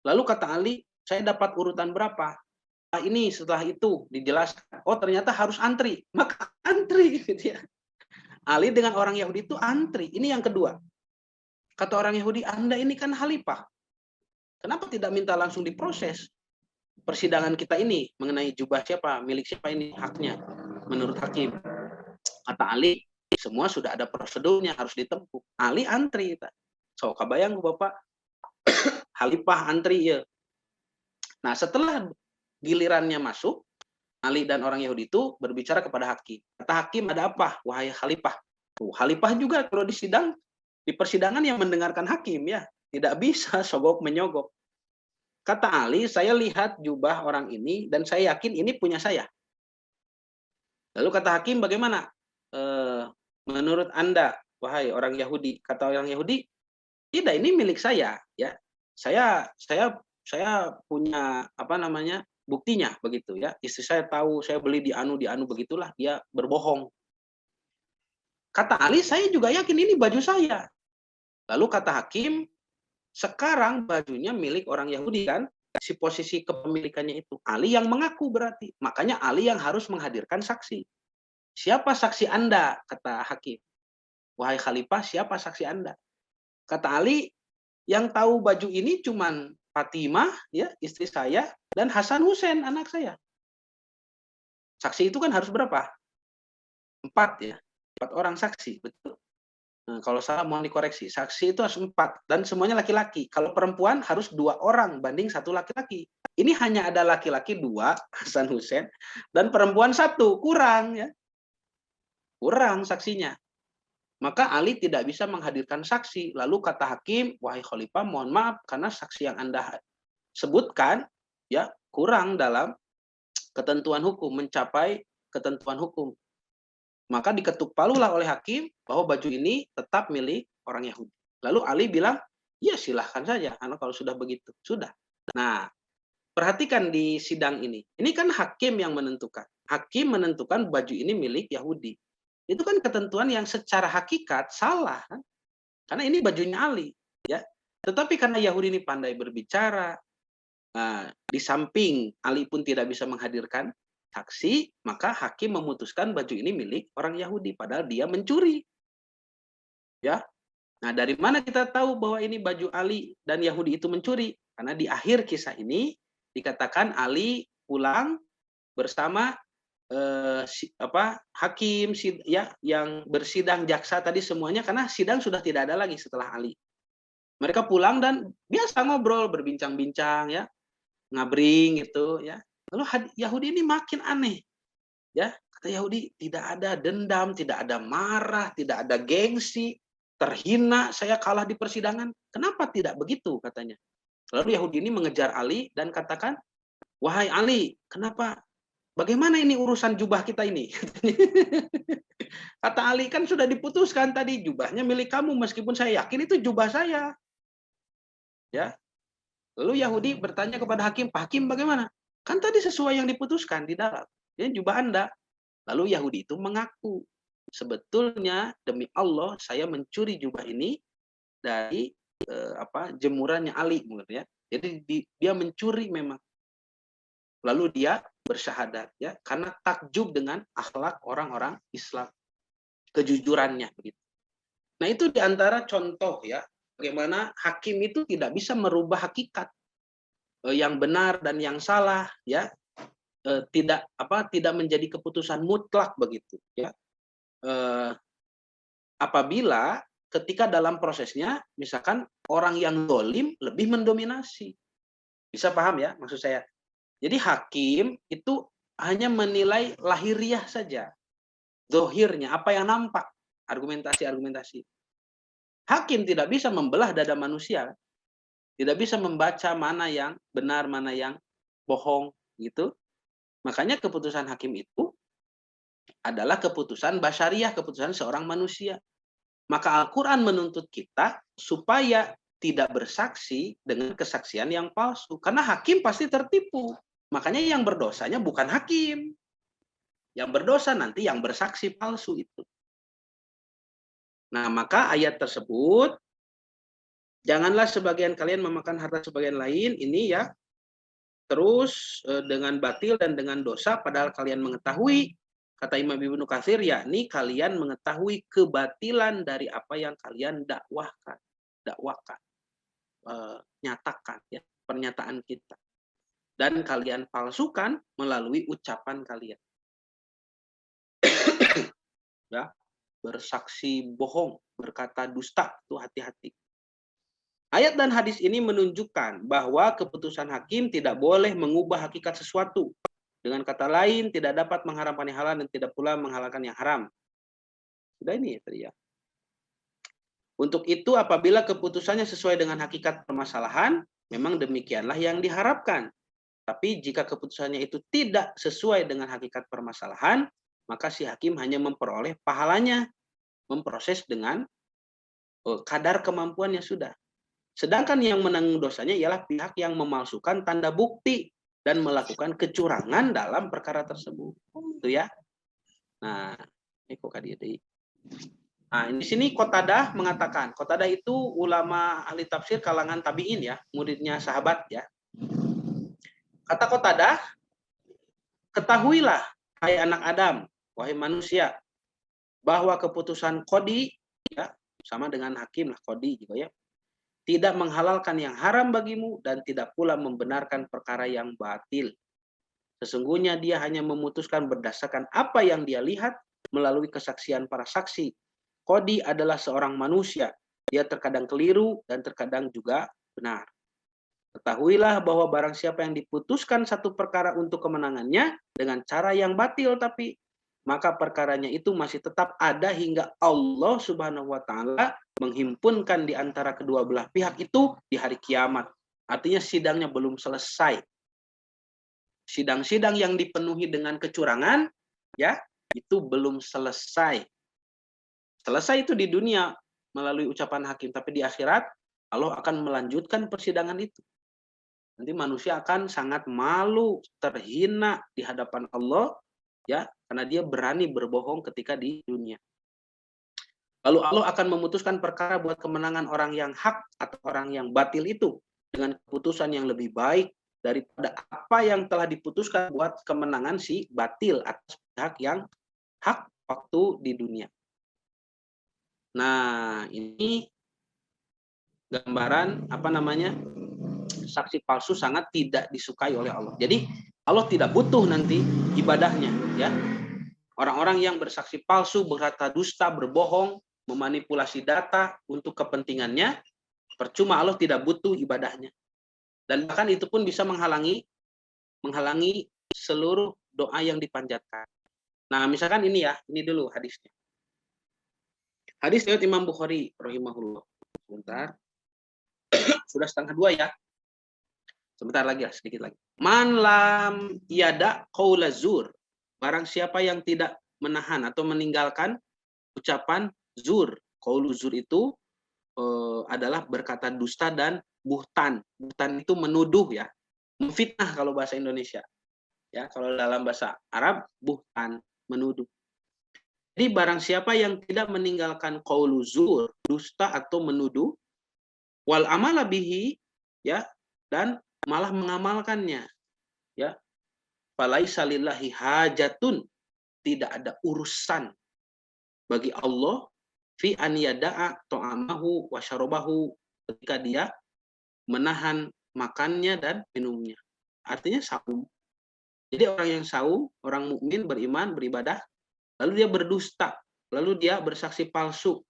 Lalu kata Ali, saya dapat urutan berapa. Ini setelah itu dijelaskan. Oh ternyata harus antri, maka antri gitu ya. Ali dengan orang Yahudi itu antri. Ini yang kedua. Kata orang Yahudi, Anda ini kan khalifah. Kenapa tidak minta langsung diproses? Persidangan kita ini mengenai jubah siapa, milik siapa ini, haknya. Menurut hakim. Kata Ali, semua sudah ada prosedurnya, harus ditempuh. Ali antri. So, kabayang Bapak, khalifah antri ya. Nah, setelah gilirannya masuk, Ali dan orang Yahudi itu berbicara kepada hakim. Kata hakim, ada apa, wahai khalifah? Khalifah juga kalau di persidangan yang mendengarkan hakim ya, tidak bisa sogok menyogok. Kata Ali, saya lihat jubah orang ini dan saya yakin ini punya saya. Lalu kata hakim, bagaimana? Menurut Anda, wahai orang Yahudi, kata orang Yahudi, tidak, ini milik saya ya. Saya punya buktinya begitu ya. Istri saya tahu saya beli di anu begitulah, dia berbohong. Kata Ali, saya juga yakin ini baju saya. Lalu kata hakim, sekarang bajunya milik orang Yahudi kan, si posisi kepemilikannya itu. Ali yang mengaku berarti. Makanya Ali yang harus menghadirkan saksi. Siapa saksi Anda? Kata hakim. Wahai khalifah, siapa saksi Anda? Kata Ali, yang tahu baju ini cuman Fatimah, ya, istri saya, dan Hasan Hussein, anak saya. Saksi itu kan harus berapa? 4 ya. 4 orang saksi, betul. Nah, kalau salah mohon dikoreksi. Saksi itu harus 4 dan semuanya laki-laki. Kalau perempuan harus 2 orang banding 1 laki-laki. Ini hanya ada laki-laki 2, Hasan Hussein, dan perempuan 1, kurang ya. Kurang saksinya. Maka Ali tidak bisa menghadirkan saksi. Lalu kata hakim, wahai khalifah, mohon maaf karena saksi yang Anda sebutkan ya kurang dalam ketentuan hukum, mencapai ketentuan hukum. Maka diketuk palulah oleh hakim bahwa baju ini tetap milik orang Yahudi. Lalu Ali bilang, ya silahkan saja, karena kalau sudah begitu. Sudah. Nah, perhatikan di sidang ini. Ini kan hakim yang menentukan. Hakim menentukan baju ini milik Yahudi. Itu kan ketentuan yang secara hakikat salah. Kan? Karena ini bajunya Ali. Ya. Tetapi karena Yahudi ini pandai berbicara, di samping Ali pun tidak bisa menghadirkan saksi, maka hakim memutuskan baju ini milik orang Yahudi, padahal dia mencuri. Ya. Nah, dari mana kita tahu bahwa ini baju Ali dan Yahudi itu mencuri? Karena di akhir kisah ini dikatakan Ali pulang bersama hakim ya yang bersidang, jaksa tadi semuanya, karena sidang sudah tidak ada lagi setelah Ali. Mereka pulang dan biasa ngobrol, berbincang-bincang ya, ngabring gitu ya. Lalu Yahudi ini makin aneh. Ya, kata Yahudi, tidak ada dendam, tidak ada marah, tidak ada gengsi, terhina saya kalah di persidangan. Kenapa tidak begitu katanya? Lalu Yahudi ini mengejar Ali dan katakan, wahai Ali, kenapa? Bagaimana ini urusan jubah kita ini? Kata Ali, kan sudah diputuskan tadi jubahnya milik kamu, meskipun saya yakin itu jubah saya. Ya. Lalu Yahudi bertanya kepada hakim, Pak Hakim bagaimana? Kan tadi sesuai yang diputuskan di dalam. Ya, jubah Anda. Lalu Yahudi itu mengaku, sebetulnya demi Allah saya mencuri jubah ini dari jemurannya Ali, ya. Jadi dia mencuri memang. Lalu dia bersyahadat ya, karena takjub dengan akhlak orang-orang Islam, kejujurannya begitu. Nah, itu diantara contoh ya, bagaimana hakim itu tidak bisa merubah hakikat yang benar dan yang salah ya. Tidak menjadi keputusan mutlak begitu ya. Apabila ketika dalam prosesnya misalkan orang yang zalim lebih mendominasi. Bisa paham ya maksud saya? Jadi hakim itu hanya menilai lahiriah saja. Zohirnya, apa yang nampak, argumentasi. Hakim tidak bisa membelah dada manusia. Tidak bisa membaca mana yang benar, mana yang bohong gitu. Makanya keputusan hakim itu adalah keputusan basyariah, keputusan seorang manusia. Maka Al-Quran menuntut kita supaya tidak bersaksi dengan kesaksian yang palsu. Karena hakim pasti tertipu. Makanya yang berdosanya bukan hakim. Yang berdosa nanti yang bersaksi palsu itu. Nah, maka ayat tersebut, janganlah sebagian kalian memakan harta sebagian lain, ini ya, terus dengan batil dan dengan dosa padahal kalian mengetahui, kata Imam Ibnu Katsir, yakni kalian mengetahui kebatilan dari apa yang kalian dakwakan, nyatakan ya, pernyataan kita, dan kalian palsukan melalui ucapan kalian. Ya, bersaksi bohong, berkata dusta, itu hati-hati. Ayat dan hadis ini menunjukkan bahwa keputusan hakim tidak boleh mengubah hakikat sesuatu. Dengan kata lain, tidak dapat mengharamkan yang halal dan tidak pula menghalalkan yang haram. Sudah ini ya tadi ya. Untuk itu, apabila keputusannya sesuai dengan hakikat permasalahan, memang demikianlah yang diharapkan. Tapi jika keputusannya itu tidak sesuai dengan hakikat permasalahan, maka si hakim hanya memperoleh pahalanya, memproses dengan kadar kemampuannya sudah. Sedangkan yang menanggung dosanya ialah pihak yang memalsukan tanda bukti dan melakukan kecurangan dalam perkara tersebut. Itu ya. Nah, ini kok kadiri. Nah, di sini Qatadah mengatakan, Qatadah itu ulama ahli tafsir kalangan tabi'in ya, muridnya sahabat ya. Kata Qatadah, ketahuilah hai anak Adam, wahai manusia, bahwa keputusan qadi ya, sama dengan hakim lah, qadi juga ya, tidak menghalalkan yang haram bagimu dan tidak pula membenarkan perkara yang batil. Sesungguhnya dia hanya memutuskan berdasarkan apa yang dia lihat melalui kesaksian para saksi. Qadi adalah seorang manusia. Dia terkadang keliru dan terkadang juga benar. Ketahuilah bahwa barang siapa yang diputuskan satu perkara untuk kemenangannya dengan cara yang batil tapi maka perkaranya itu masih tetap ada hingga Allah Subhanahu wa taala menghimpunkan di antara kedua belah pihak itu di hari kiamat. Artinya sidangnya belum selesai. Sidang-sidang yang dipenuhi dengan kecurangan ya, itu belum selesai. Selesai itu di dunia melalui ucapan hakim, tapi di akhirat Allah akan melanjutkan persidangan itu. Nanti manusia akan sangat malu, terhina di hadapan Allah ya, karena dia berani berbohong ketika di dunia. Lalu Allah akan memutuskan perkara buat kemenangan orang yang hak atau orang yang batil itu dengan keputusan yang lebih baik daripada apa yang telah diputuskan buat kemenangan si batil atas pihak yang hak waktu di dunia. Nah, ini gambaran saksi palsu sangat tidak disukai oleh Allah. Jadi Allah tidak butuh nanti ibadahnya ya. Orang-orang yang bersaksi palsu, berkata dusta, berbohong, memanipulasi data untuk kepentingannya, percuma, Allah tidak butuh ibadahnya. Dan bahkan itu pun bisa menghalangi seluruh doa yang dipanjatkan. Nah, misalkan ini ya, ini dulu hadisnya. Hadis riwayat Imam Bukhari rahimahullah. Sebentar. Sudah 1:30 ya. Sebentar lagi ya, sedikit lagi. Man lam yada qaula zur. Barang siapa yang tidak menahan atau meninggalkan ucapan zur. Qaulu zur itu adalah berkata dusta dan buhtan. Buhtan itu menuduh ya. Memfitnah kalau bahasa Indonesia. Ya, kalau dalam bahasa Arab buhtan, menuduh. Jadi barang siapa yang tidak meninggalkan qaulu zur, dusta atau menuduh, wal amala bihi ya, dan malah mengamalkannya ya, falaisa lillahi hajatun, tidak ada urusan bagi Allah fi an yada'a ta'amahu wa syarabahu, ketika dia menahan makannya dan minumnya. Artinya saum. Jadi orang yang saum, orang mukmin beriman, beribadah, lalu dia berdusta, lalu dia bersaksi palsu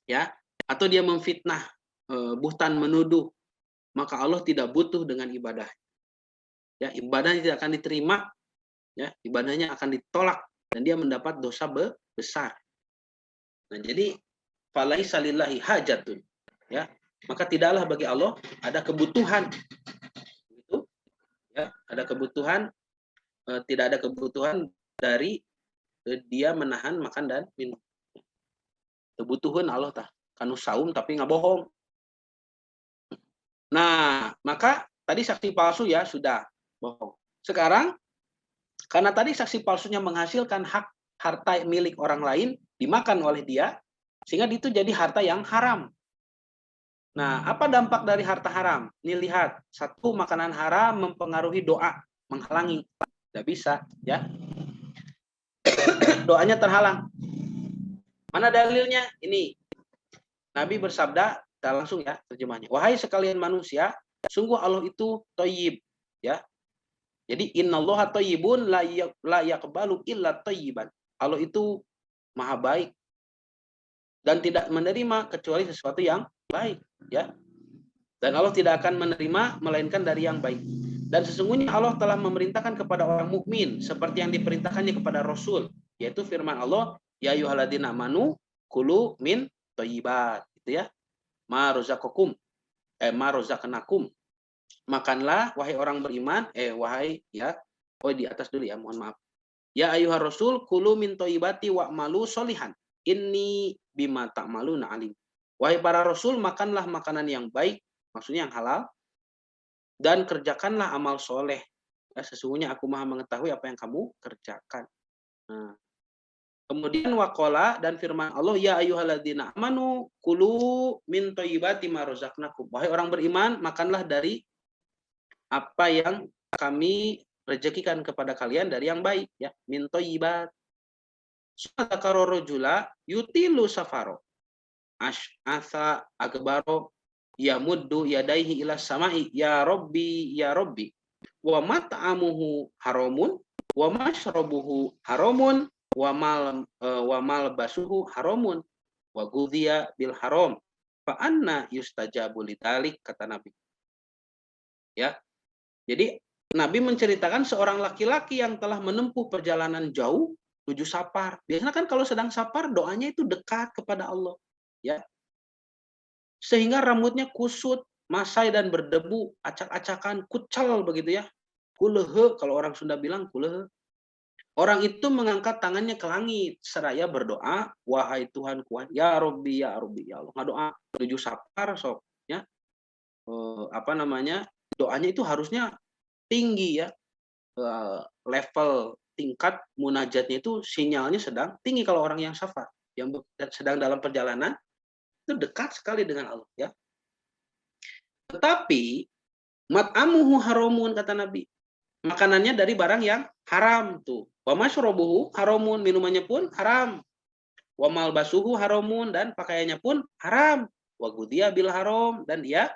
ya, atau dia memfitnah, buhtan, menuduh, maka Allah tidak butuh dengan ibadah. Ya, ibadahnya tidak akan diterima, ya, ibadahnya akan ditolak dan dia mendapat dosa besar. Nah, jadi falaisa lillahi hajatun, ya, maka tidaklah bagi Allah ada kebutuhan. Itu ya, ada kebutuhan, tidak ada kebutuhan dari dia menahan makan dan minum. Kebutuhan Allah tah, kanu saum tapi nggak bohong. Nah, maka tadi saksi palsu ya sudah bohong. Sekarang karena tadi saksi palsunya menghasilkan harta milik orang lain dimakan oleh dia, sehingga itu jadi harta yang haram. Nah, apa dampak dari harta haram? Ini lihat, satu, makanan haram mempengaruhi doa, menghalangi. Tidak bisa, ya. Doanya terhalang. Mana dalilnya? Ini. Nabi bersabda, kita langsung ya terjemahnya. Wahai sekalian manusia, sungguh Allah itu thayyib, ya. Jadi innallaha thayyibun la yaqbalu illa thayyiban. Allah itu maha baik dan tidak menerima kecuali sesuatu yang baik, ya. Dan Allah tidak akan menerima melainkan dari yang baik. Dan sesungguhnya Allah telah memerintahkan kepada orang mukmin seperti yang diperintahkannya kepada Rasul, yaitu firman Allah, ya ayyuhalladzina amanu kulu min thayyibat, gitu ya. Ma razaqakum ma razaqnakum. Makanlah wahai orang beriman, wahai ya. Oh, di atas dulu ya, mohon maaf. Ya ayyuhar rasul kulu min thayyibati wa'malu sholihan. Inni bima ta'maluna alim. Wahai para rasul, makanlah makanan yang baik, maksudnya yang halal, dan kerjakanlah amal soleh. Ya, sesungguhnya aku maha mengetahui apa yang kamu kerjakan. Nah, kemudian waqala dan firman Allah, ya ayyuhalladzina amanu kulu min thayyibati ma razaqnakum. Wahai orang beriman, makanlah dari apa yang kami rezekikan kepada kalian dari yang baik, ya, min thayyibat. Sumatakaro rajula yutilu safaro ash'atha akbaro yamuddu yadaihi ila samai ya rabbi wa mat'amuhu haramun wa mashrabuhu haramun wa malbasuhu haramun wa ghudhiya bil haram fa anna yustajabu lidalik, kata Nabi, ya. Jadi Nabi menceritakan seorang laki-laki yang telah menempuh perjalanan jauh tujuh safar. Biasanya kan kalau sedang safar doanya itu dekat kepada Allah, ya. Sehingga rambutnya kusut, masai dan berdebu, acak-acakan, kucal begitu ya. Kulehe kalau orang Sunda bilang kulehe. Orang itu mengangkat tangannya ke langit seraya berdoa, wahai Tuhan kuat, ya Robbi ya Robbi ya Allah. Ngadoa tujuh safar sok, ya. Apa namanya? Doanya itu harusnya tinggi, ya. Level tingkat munajatnya itu sinyalnya sedang tinggi kalau orang yang safar, yang sedang dalam perjalanan itu dekat sekali dengan Allah, ya. Tetapi mat'amuhu haramun, kata Nabi. Makanannya dari barang yang haram tuh. Wa masyrabuhu haramun, minumannya pun haram. Wa malbasuhu haramun, dan pakaiannya pun haram. Wa ghudhiya bil haram, dan dia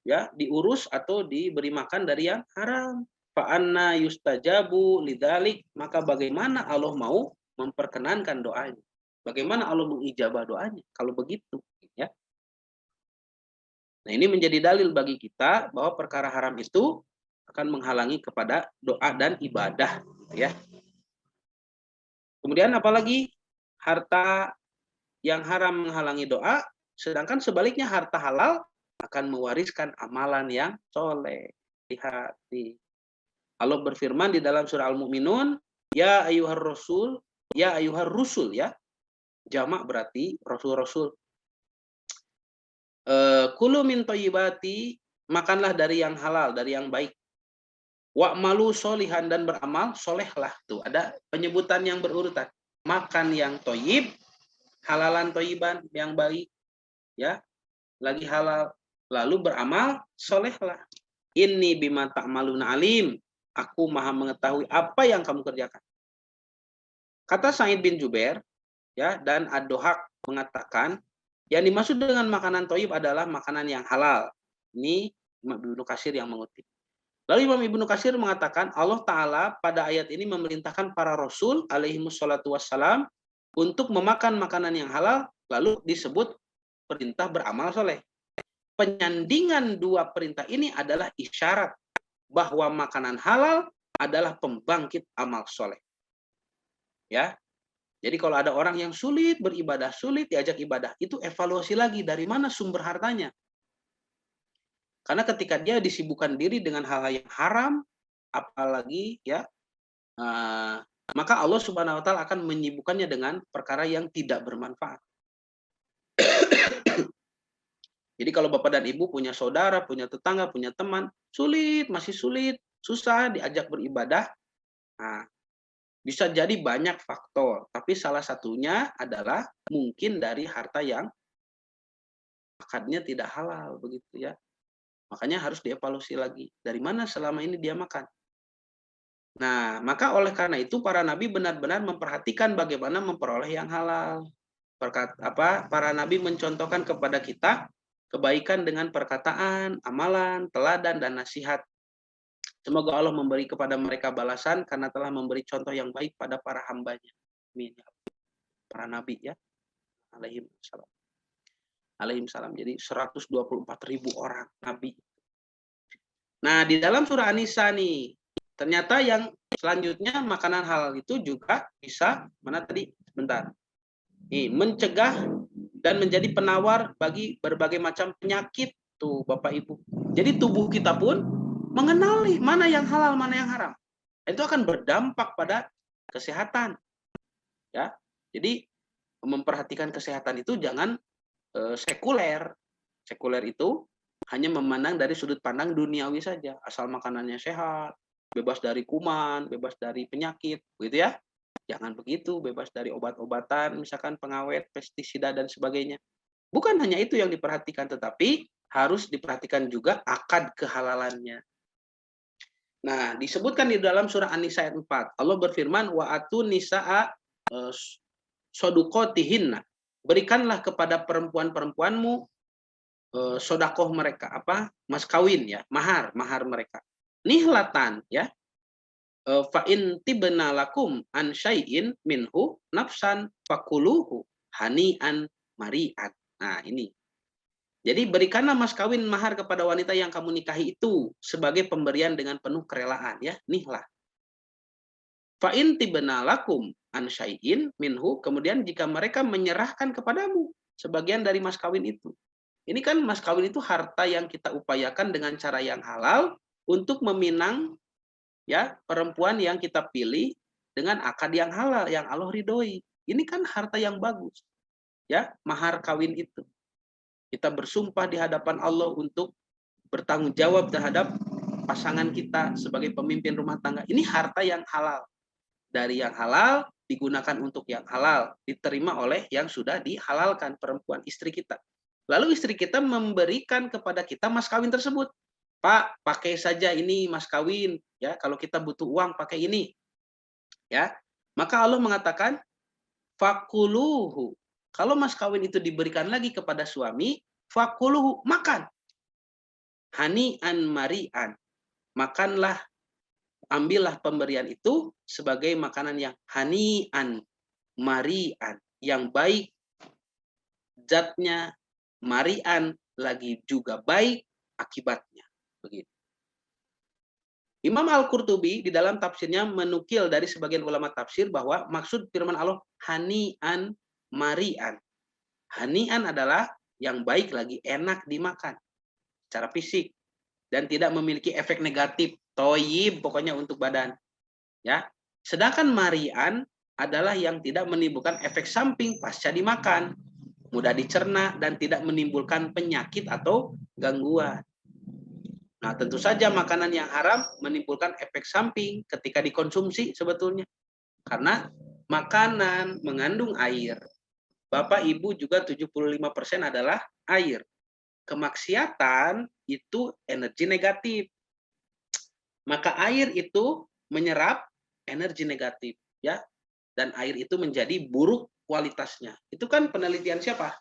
ya diurus atau diberi makan dari yang haram. Fa anna yustajabu lidzalik, maka bagaimana Allah mau memperkenankan doanya? Bagaimana Allah mengijabah doanya kalau begitu, ya? Nah, ini menjadi dalil bagi kita bahwa perkara haram itu akan menghalangi kepada doa dan ibadah, ya. Kemudian apalagi harta yang haram menghalangi doa, sedangkan sebaliknya harta halal akan mewariskan amalan yang soleh. Lihat nih. Allah berfirman di dalam surah Al-Mu'minun, ya ayyuhar rasul, ya ayyuhar rusul, ya. Jamak berarti rasul-rasul. Kulu min thayyibati, makanlah dari yang halal, dari yang baik. Wa'malu sholihan, dan beramal solehlah. Tuh ada penyebutan yang berurutan. Makan yang thayyib, halalan thayyiban yang baik, ya. Lagi halal, lalu beramal solehlah. Inni bima ta'maluna alim. Aku maha mengetahui apa yang kamu kerjakan. Kata Sa'id bin Jubair, ya, dan Ad-Dohak mengatakan, yang dimaksud dengan makanan thayyib adalah makanan yang halal. Ini Imam Ibnu Katsir yang mengutip. Lalu Imam Ibnu Katsir mengatakan, Allah Ta'ala pada ayat ini memerintahkan para Rasul alaihimussalatu wassalam untuk memakan makanan yang halal, lalu disebut perintah beramal soleh. Penyandingan dua perintah ini adalah isyarat bahwa makanan halal adalah pembangkit amal soleh. Ya, jadi kalau ada orang yang sulit beribadah, sulit diajak ibadah, itu evaluasi lagi dari mana sumber hartanya. Karena ketika dia disibukkan diri dengan hal-hal yang haram, apalagi ya, maka Allah Subhanahu Wa Taala akan menyibukkannya dengan perkara yang tidak bermanfaat. Jadi kalau bapak dan ibu punya saudara, punya tetangga, punya teman, sulit, masih sulit, susah diajak beribadah, nah, bisa jadi banyak faktor, tapi salah satunya adalah mungkin dari harta yang akadnya tidak halal begitu ya. Makanya harus dievaluasi lagi. Dari mana selama ini dia makan? Nah, maka oleh karena itu para nabi benar-benar memperhatikan bagaimana memperoleh yang halal. Para nabi mencontohkan kepada kita kebaikan dengan perkataan, amalan, teladan, dan nasihat. Semoga Allah memberi kepada mereka balasan karena telah memberi contoh yang baik pada para hambanya. Amin. Para nabi ya. Alaihim salam. Alaihim salam. Jadi 124.000 orang nabi. Nah, di dalam surah An-Nisa nih, ternyata yang selanjutnya makanan halal itu juga bisa, mana tadi? Bentar. Nih, mencegah dan menjadi penawar bagi berbagai macam penyakit tuh Bapak Ibu. Jadi tubuh kita pun mengenali mana yang halal, mana yang haram. Itu akan berdampak pada kesehatan. Ya. Jadi memperhatikan kesehatan itu jangan sekuler. Sekuler itu hanya memandang dari sudut pandang duniawi saja, asal makanannya sehat, bebas dari kuman, bebas dari penyakit, begitu ya. Jangan begitu, bebas dari obat-obatan, misalkan pengawet, pestisida dan sebagainya. Bukan hanya itu yang diperhatikan, tetapi harus diperhatikan juga akad kehalalannya. Nah, disebutkan di dalam surah An-Nisa ayat 4, Allah berfirman, wa atun nisaa sodukotihinna. Berikanlah kepada perempuan-perempuanmu sodakoh mereka, mas kawin ya, mahar mereka, nihlatan ya, fa in tibna lakum an syai'in minhu nafsan fakuluhu hani'an mari'an. Nah ini, jadi berikanlah mas kawin mahar kepada wanita yang kamu nikahi itu sebagai pemberian dengan penuh kerelaan ya, nihlah. Fa in tibna lakum an syai'in minhu, kemudian jika mereka menyerahkan kepadamu sebagian dari mas kawin itu. Ini kan mas kawin itu harta yang kita upayakan dengan cara yang halal untuk meminang ya perempuan yang kita pilih dengan akad yang halal yang Allah ridhoi. Ini kan harta yang bagus. Ya, mahar kawin itu. Kita bersumpah di hadapan Allah untuk bertanggung jawab terhadap pasangan kita sebagai pemimpin rumah tangga. Ini harta yang halal. Dari yang halal digunakan untuk yang halal, diterima oleh yang sudah dihalalkan perempuan istri kita. Lalu istri kita memberikan kepada kita mas kawin tersebut. Pak, pakai saja ini mas kawin, ya. Kalau kita butuh uang pakai ini, ya. Maka Allah mengatakan, fakuluhu. Kalau mas kawin itu diberikan lagi kepada suami, fakuluhu, makan. Hani'an mari'an. Makanlah, ambillah pemberian itu sebagai makanan yang hani'an mari'an, yang baik zatnya, mari'an lagi juga baik akibatnya. Begitu. Imam Al-Qurtubi di dalam tafsirnya menukil dari sebagian ulama tafsir bahwa maksud firman Allah hani'an mari'an. Hani'an adalah yang baik lagi enak dimakan secara fisik dan tidak memiliki efek negatif, toyib pokoknya untuk badan. Ya. Sedangkan mari'an adalah yang tidak menimbulkan efek samping pasca dimakan, mudah dicerna dan tidak menimbulkan penyakit atau gangguan. Nah, tentu saja makanan yang haram menimbulkan efek samping ketika dikonsumsi sebetulnya. Karena makanan mengandung air. Bapak Ibu juga 75% adalah air. Kemaksiatan itu energi negatif. Maka air itu menyerap energi negatif, ya. Dan air itu menjadi buruk kualitasnya. Itu kan penelitian siapa?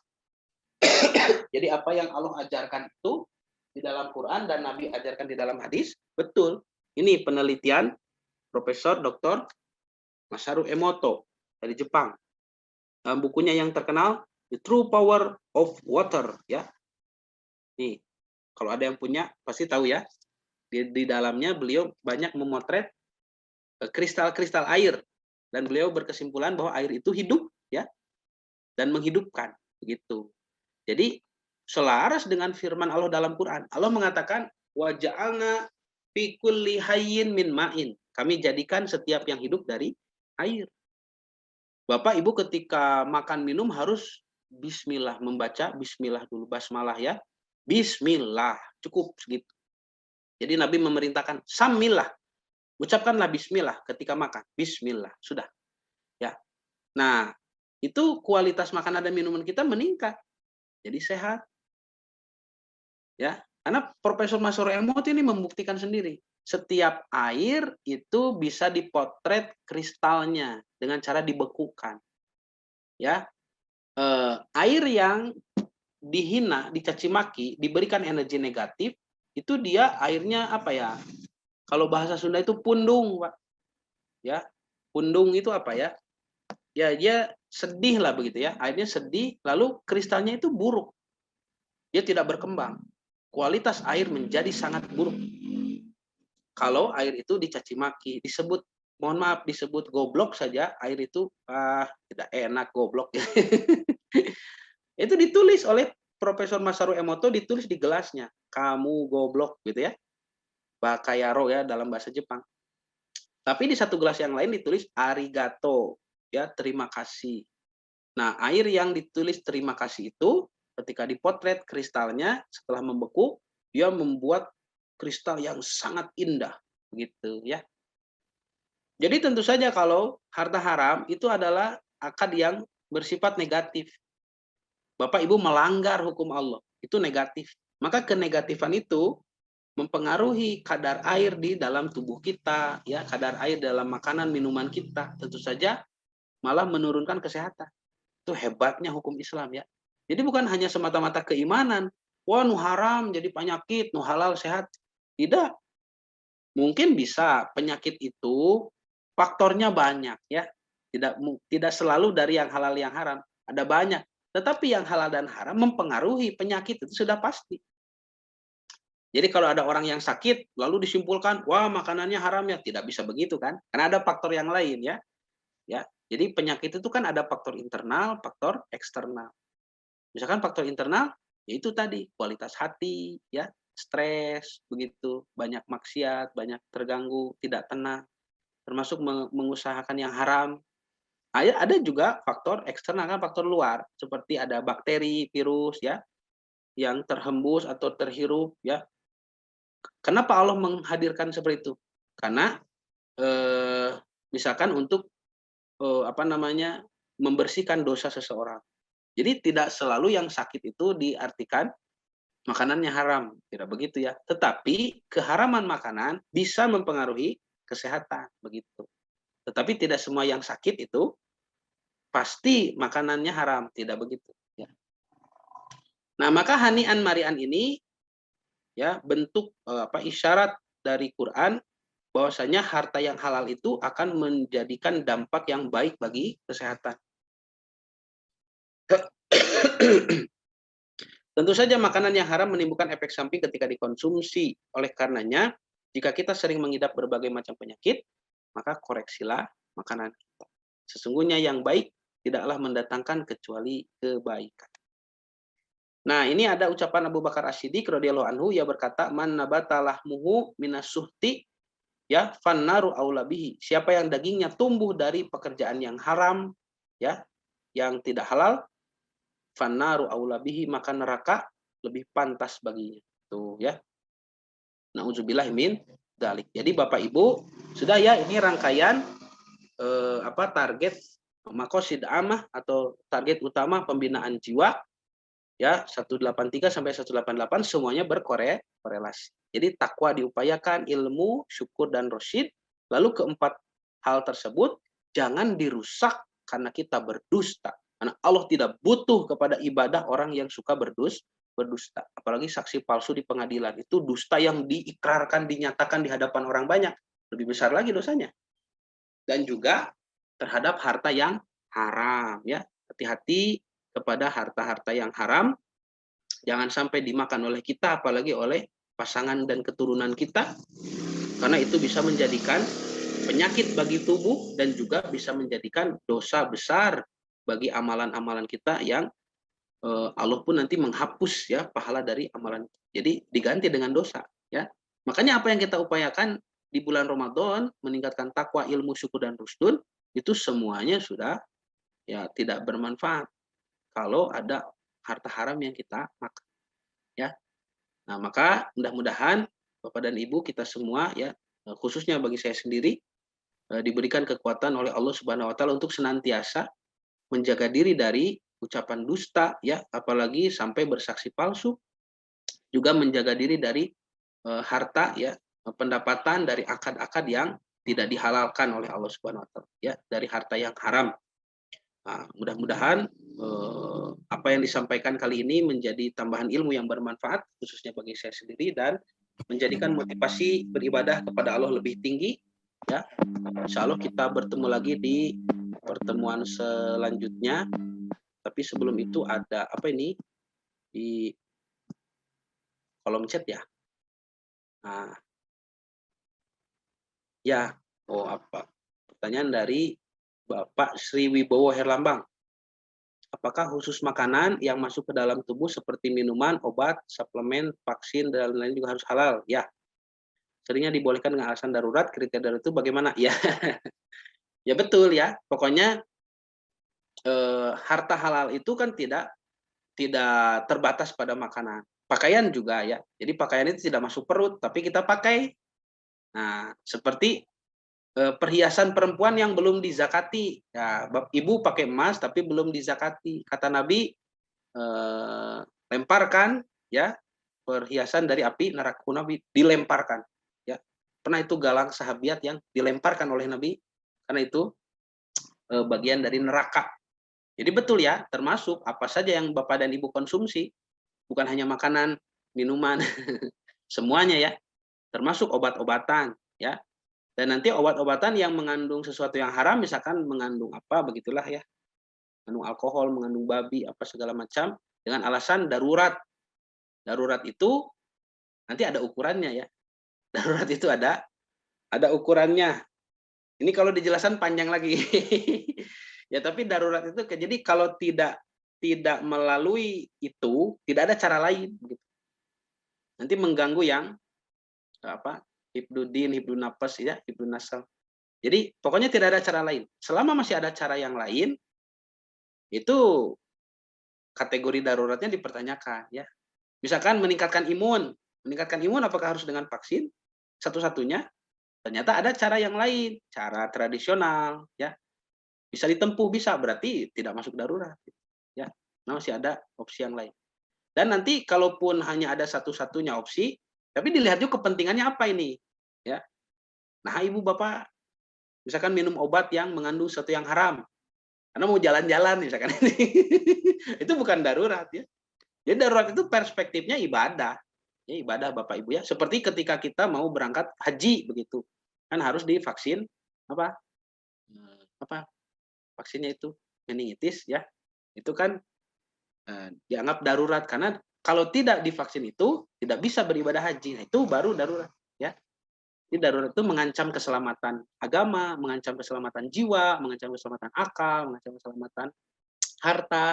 Jadi apa yang Allah ajarkan itu di dalam Quran dan Nabi ajarkan di dalam hadis, betul. Ini penelitian Profesor Dr. Masaru Emoto dari Jepang. Dalam bukunya yang terkenal The True Power of Water, ya. Nih, kalau ada yang punya pasti tahu ya. Di dalamnya beliau banyak memotret kristal-kristal air dan beliau berkesimpulan bahwa air itu hidup, ya, dan menghidupkan, begitu. Jadi selaras dengan firman Allah dalam Quran. Allah mengatakan, wa ja'alna fi kulli hayyin min ma'in. Kami jadikan setiap yang hidup dari air. Bapak Ibu ketika makan minum harus bismillah, membaca bismillah dulu, basmalah ya. Bismillah, cukup segitu. Jadi Nabi memerintahkan samillah. Ucapkanlah bismillah ketika makan. Bismillah, sudah. Ya. Nah, itu kualitas makanan dan minuman kita meningkat. Jadi sehat. Ya, karena Profesor Masaru Emoto ini membuktikan sendiri, setiap air itu bisa dipotret kristalnya dengan cara dibekukan. Ya, air yang dihina, dicaci maki, diberikan energi negatif, itu dia airnya apa ya? Kalau bahasa Sunda itu pundung, Pak. Ya, pundung itu apa ya? Ya dia sedih lah begitu ya. Airnya sedih, lalu kristalnya itu buruk. Dia tidak berkembang. Kualitas air menjadi sangat buruk. Kalau air itu dicaci maki, disebut mohon maaf disebut goblok saja, air itu tidak enak goblok. Itu ditulis oleh Profesor Masaru Emoto, ditulis di gelasnya, kamu goblok gitu ya. Bakayaro ya dalam bahasa Jepang. Tapi di satu gelas yang lain ditulis arigato, ya terima kasih. Nah, air yang ditulis terima kasih itu ketika dipotret kristalnya setelah membeku, dia membuat kristal yang sangat indah gitu ya. Jadi tentu saja kalau harta haram itu adalah akad yang bersifat negatif. Bapak Ibu melanggar hukum Allah, itu negatif. Maka kenegatifan itu mempengaruhi kadar air di dalam tubuh kita, ya, kadar air dalam makanan minuman kita, tentu saja malah menurunkan kesehatan. Itu hebatnya hukum Islam ya. Jadi bukan hanya semata-mata keimanan, wah nu haram jadi penyakit, nu halal sehat. Tidak. Mungkin bisa penyakit itu faktornya banyak ya. Tidak selalu dari yang halal yang haram, ada banyak. Tetapi yang halal dan haram mempengaruhi penyakit itu sudah pasti. Jadi kalau ada orang yang sakit lalu disimpulkan, wah makanannya haram ya, tidak bisa begitu kan? Karena ada faktor yang lain ya. Ya. Jadi penyakit itu kan ada faktor internal, faktor eksternal. Misalkan faktor internal, yaitu tadi kualitas hati, ya, stres, begitu, banyak maksiat, banyak terganggu, tidak tenang, termasuk mengusahakan yang haram. Ada juga faktor eksternal kan faktor luar, seperti ada bakteri, virus, ya, yang terhembus atau terhirup, ya. Kenapa Allah menghadirkan seperti itu? Karena eh, misalkan untuk apa namanya membersihkan dosa seseorang. Jadi tidak selalu yang sakit itu diartikan makanannya haram, tidak begitu ya. Tetapi keharaman makanan bisa mempengaruhi kesehatan, begitu. Tetapi tidak semua yang sakit itu pasti makanannya haram, tidak begitu. Ya. Nah, maka hanian marian ini ya bentuk isyarat dari Quran bahwasanya harta yang halal itu akan menjadikan dampak yang baik bagi kesehatan. Tentu saja makanan yang haram menimbulkan efek samping ketika dikonsumsi. Oleh karenanya, jika kita sering mengidap berbagai macam penyakit, maka koreksilah makanan kita. Sesungguhnya yang baik tidaklah mendatangkan kecuali kebaikan. Nah, ini ada ucapan Abu Bakar As-Siddiq radhiyallahu anhu, ia berkata, "Man nabata lahmuhu minas suhti ya fannaru aula bihi." Siapa yang dagingnya tumbuh dari pekerjaan yang haram, ya, yang tidak halal, fannaru aula bihi, maka neraka lebih pantas baginya. Tuh ya. Nauzubillah min dzalik. Jadi Bapak Ibu, sudah ya ini rangkaian target makosid amah atau target utama pembinaan jiwa ya 183 sampai 188 semuanya berkorelasi. Jadi takwa diupayakan, ilmu, syukur dan rasyid. Lalu keempat hal tersebut jangan dirusak karena kita berdusta. Karena Allah tidak butuh kepada ibadah orang yang suka berdusta. Apalagi saksi palsu di pengadilan. Itu dusta yang diikrarkan, dinyatakan di hadapan orang banyak. Lebih besar lagi dosanya. Dan juga terhadap harta yang haram. Ya, hati-hati kepada harta-harta yang haram. Jangan sampai dimakan oleh kita, apalagi oleh pasangan dan keturunan kita. Karena itu bisa menjadikan penyakit bagi tubuh dan juga bisa menjadikan dosa besar bagi amalan-amalan kita yang Allah pun nanti menghapus ya pahala dari amalan. Jadi diganti dengan dosa ya. Makanya apa yang kita upayakan di bulan Ramadan meningkatkan takwa, ilmu, syukur dan rusdun itu semuanya sudah ya tidak bermanfaat kalau ada harta haram yang kita makan ya. Nah, maka mudah-mudahan Bapak dan Ibu kita semua ya khususnya bagi saya sendiri diberikan kekuatan oleh Allah Subhanahu wa taala untuk senantiasa menjaga diri dari ucapan dusta ya, apalagi sampai bersaksi palsu juga menjaga diri dari harta ya, pendapatan dari akad-akad yang tidak dihalalkan oleh Allah Subhanahu wa taala ya, dari harta yang haram. Nah, mudah-mudahan apa yang disampaikan kali ini menjadi tambahan ilmu yang bermanfaat khususnya bagi saya sendiri dan menjadikan motivasi beribadah kepada Allah lebih tinggi ya. Insya Allah kita bertemu lagi di pertemuan selanjutnya. Tapi sebelum itu ada apa ini di kolom chat ya. Nah, ya, apa? Pertanyaan dari Bapak Sri Wibowo Herlambang. Apakah khusus makanan yang masuk ke dalam tubuh seperti minuman, obat, suplemen, vaksin, dan lain-lain juga harus halal? Ya. Seringnya dibolehkan dengan alasan darurat, kriteria darurat itu bagaimana? Ya. Ya betul ya. Pokoknya harta halal itu kan tidak terbatas pada makanan. Pakaian juga ya. Jadi pakaian itu tidak masuk perut, tapi kita pakai. Nah, seperti perhiasan perempuan yang belum dizakati. Ya, ibu pakai emas tapi belum dizakati. Kata Nabi, lemparkan ya perhiasan dari api neraka Nabi, dilemparkan. Ya, pernah itu galang sahabiat yang dilemparkan oleh Nabi karena itu bagian dari neraka. Jadi betul ya, termasuk apa saja yang Bapak dan Ibu konsumsi, bukan hanya makanan, minuman, semuanya ya, termasuk obat-obatan ya. Dan nanti obat-obatan yang mengandung sesuatu yang haram, misalkan mengandung apa, begitulah ya, mengandung alkohol, mengandung babi, apa segala macam, dengan alasan darurat. Darurat itu nanti ada ukurannya ya. Darurat itu ada ukurannya. Ini kalau dijelaskan panjang lagi. Ya, tapi darurat itu, jadi kalau tidak melalui itu, tidak ada cara lain. Gitu. Nanti mengganggu yang apa? Hibdudin, hibdun nafas ya, hibdun nasal. Jadi pokoknya tidak ada cara lain. Selama masih ada cara yang lain, itu kategori daruratnya dipertanyakan ya. Misalkan meningkatkan imun apakah harus dengan vaksin? Satu-satunya ternyata ada cara yang lain, cara tradisional ya. Bisa ditempuh, bisa, berarti tidak masuk darurat ya. Nah, masih ada opsi yang lain. Dan nanti kalaupun hanya ada satu-satunya opsi, tapi dilihat juga kepentingannya apa ini, ya. Nah, Ibu Bapak, misalkan minum obat yang mengandung sesuatu yang haram, karena mau jalan-jalan misalkan ini, itu bukan darurat ya. Jadi darurat itu perspektifnya ibadah, ya ibadah Bapak Ibu ya. Seperti ketika kita mau berangkat haji begitu, kan harus divaksin apa? Vaksinnya itu meningitis ya. Itu kan dianggap darurat karena kalau tidak divaksin itu tidak bisa beribadah haji. Nah, itu baru darurat ya. Jadi darurat itu mengancam keselamatan agama, mengancam keselamatan jiwa, mengancam keselamatan akal, mengancam keselamatan harta,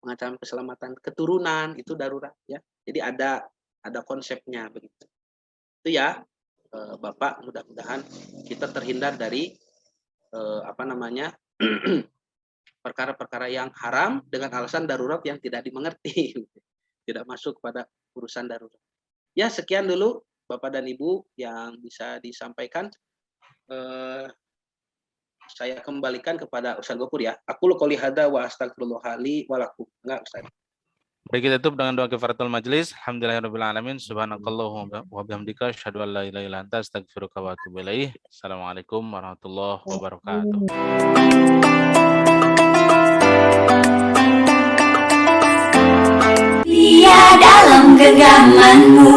mengancam keselamatan keturunan, itu darurat ya. Jadi ada konsepnya begitu. Itu ya Bapak, mudah-mudahan kita terhindar dari perkara-perkara yang haram dengan alasan darurat yang tidak dimengerti, tidak masuk pada urusan darurat. Ya, sekian dulu Bapak dan Ibu yang bisa disampaikan. Saya kembalikan kepada Ustaz Gofur ya. Aku qouli hadza wa astagfirullah li wa lakum. Enggak, Ustaz. Baik, kita tutup dengan doa kifaratul majelis. Alhamdulillahirabbil alamin. Subhanakallahumma wa bihamdika asyhadu an la ilaha illa anta astaghfiruka wa atubu ilaik. Assalamualaikum warahmatullahi wabarakatuh. Dia dalam genggamanmu.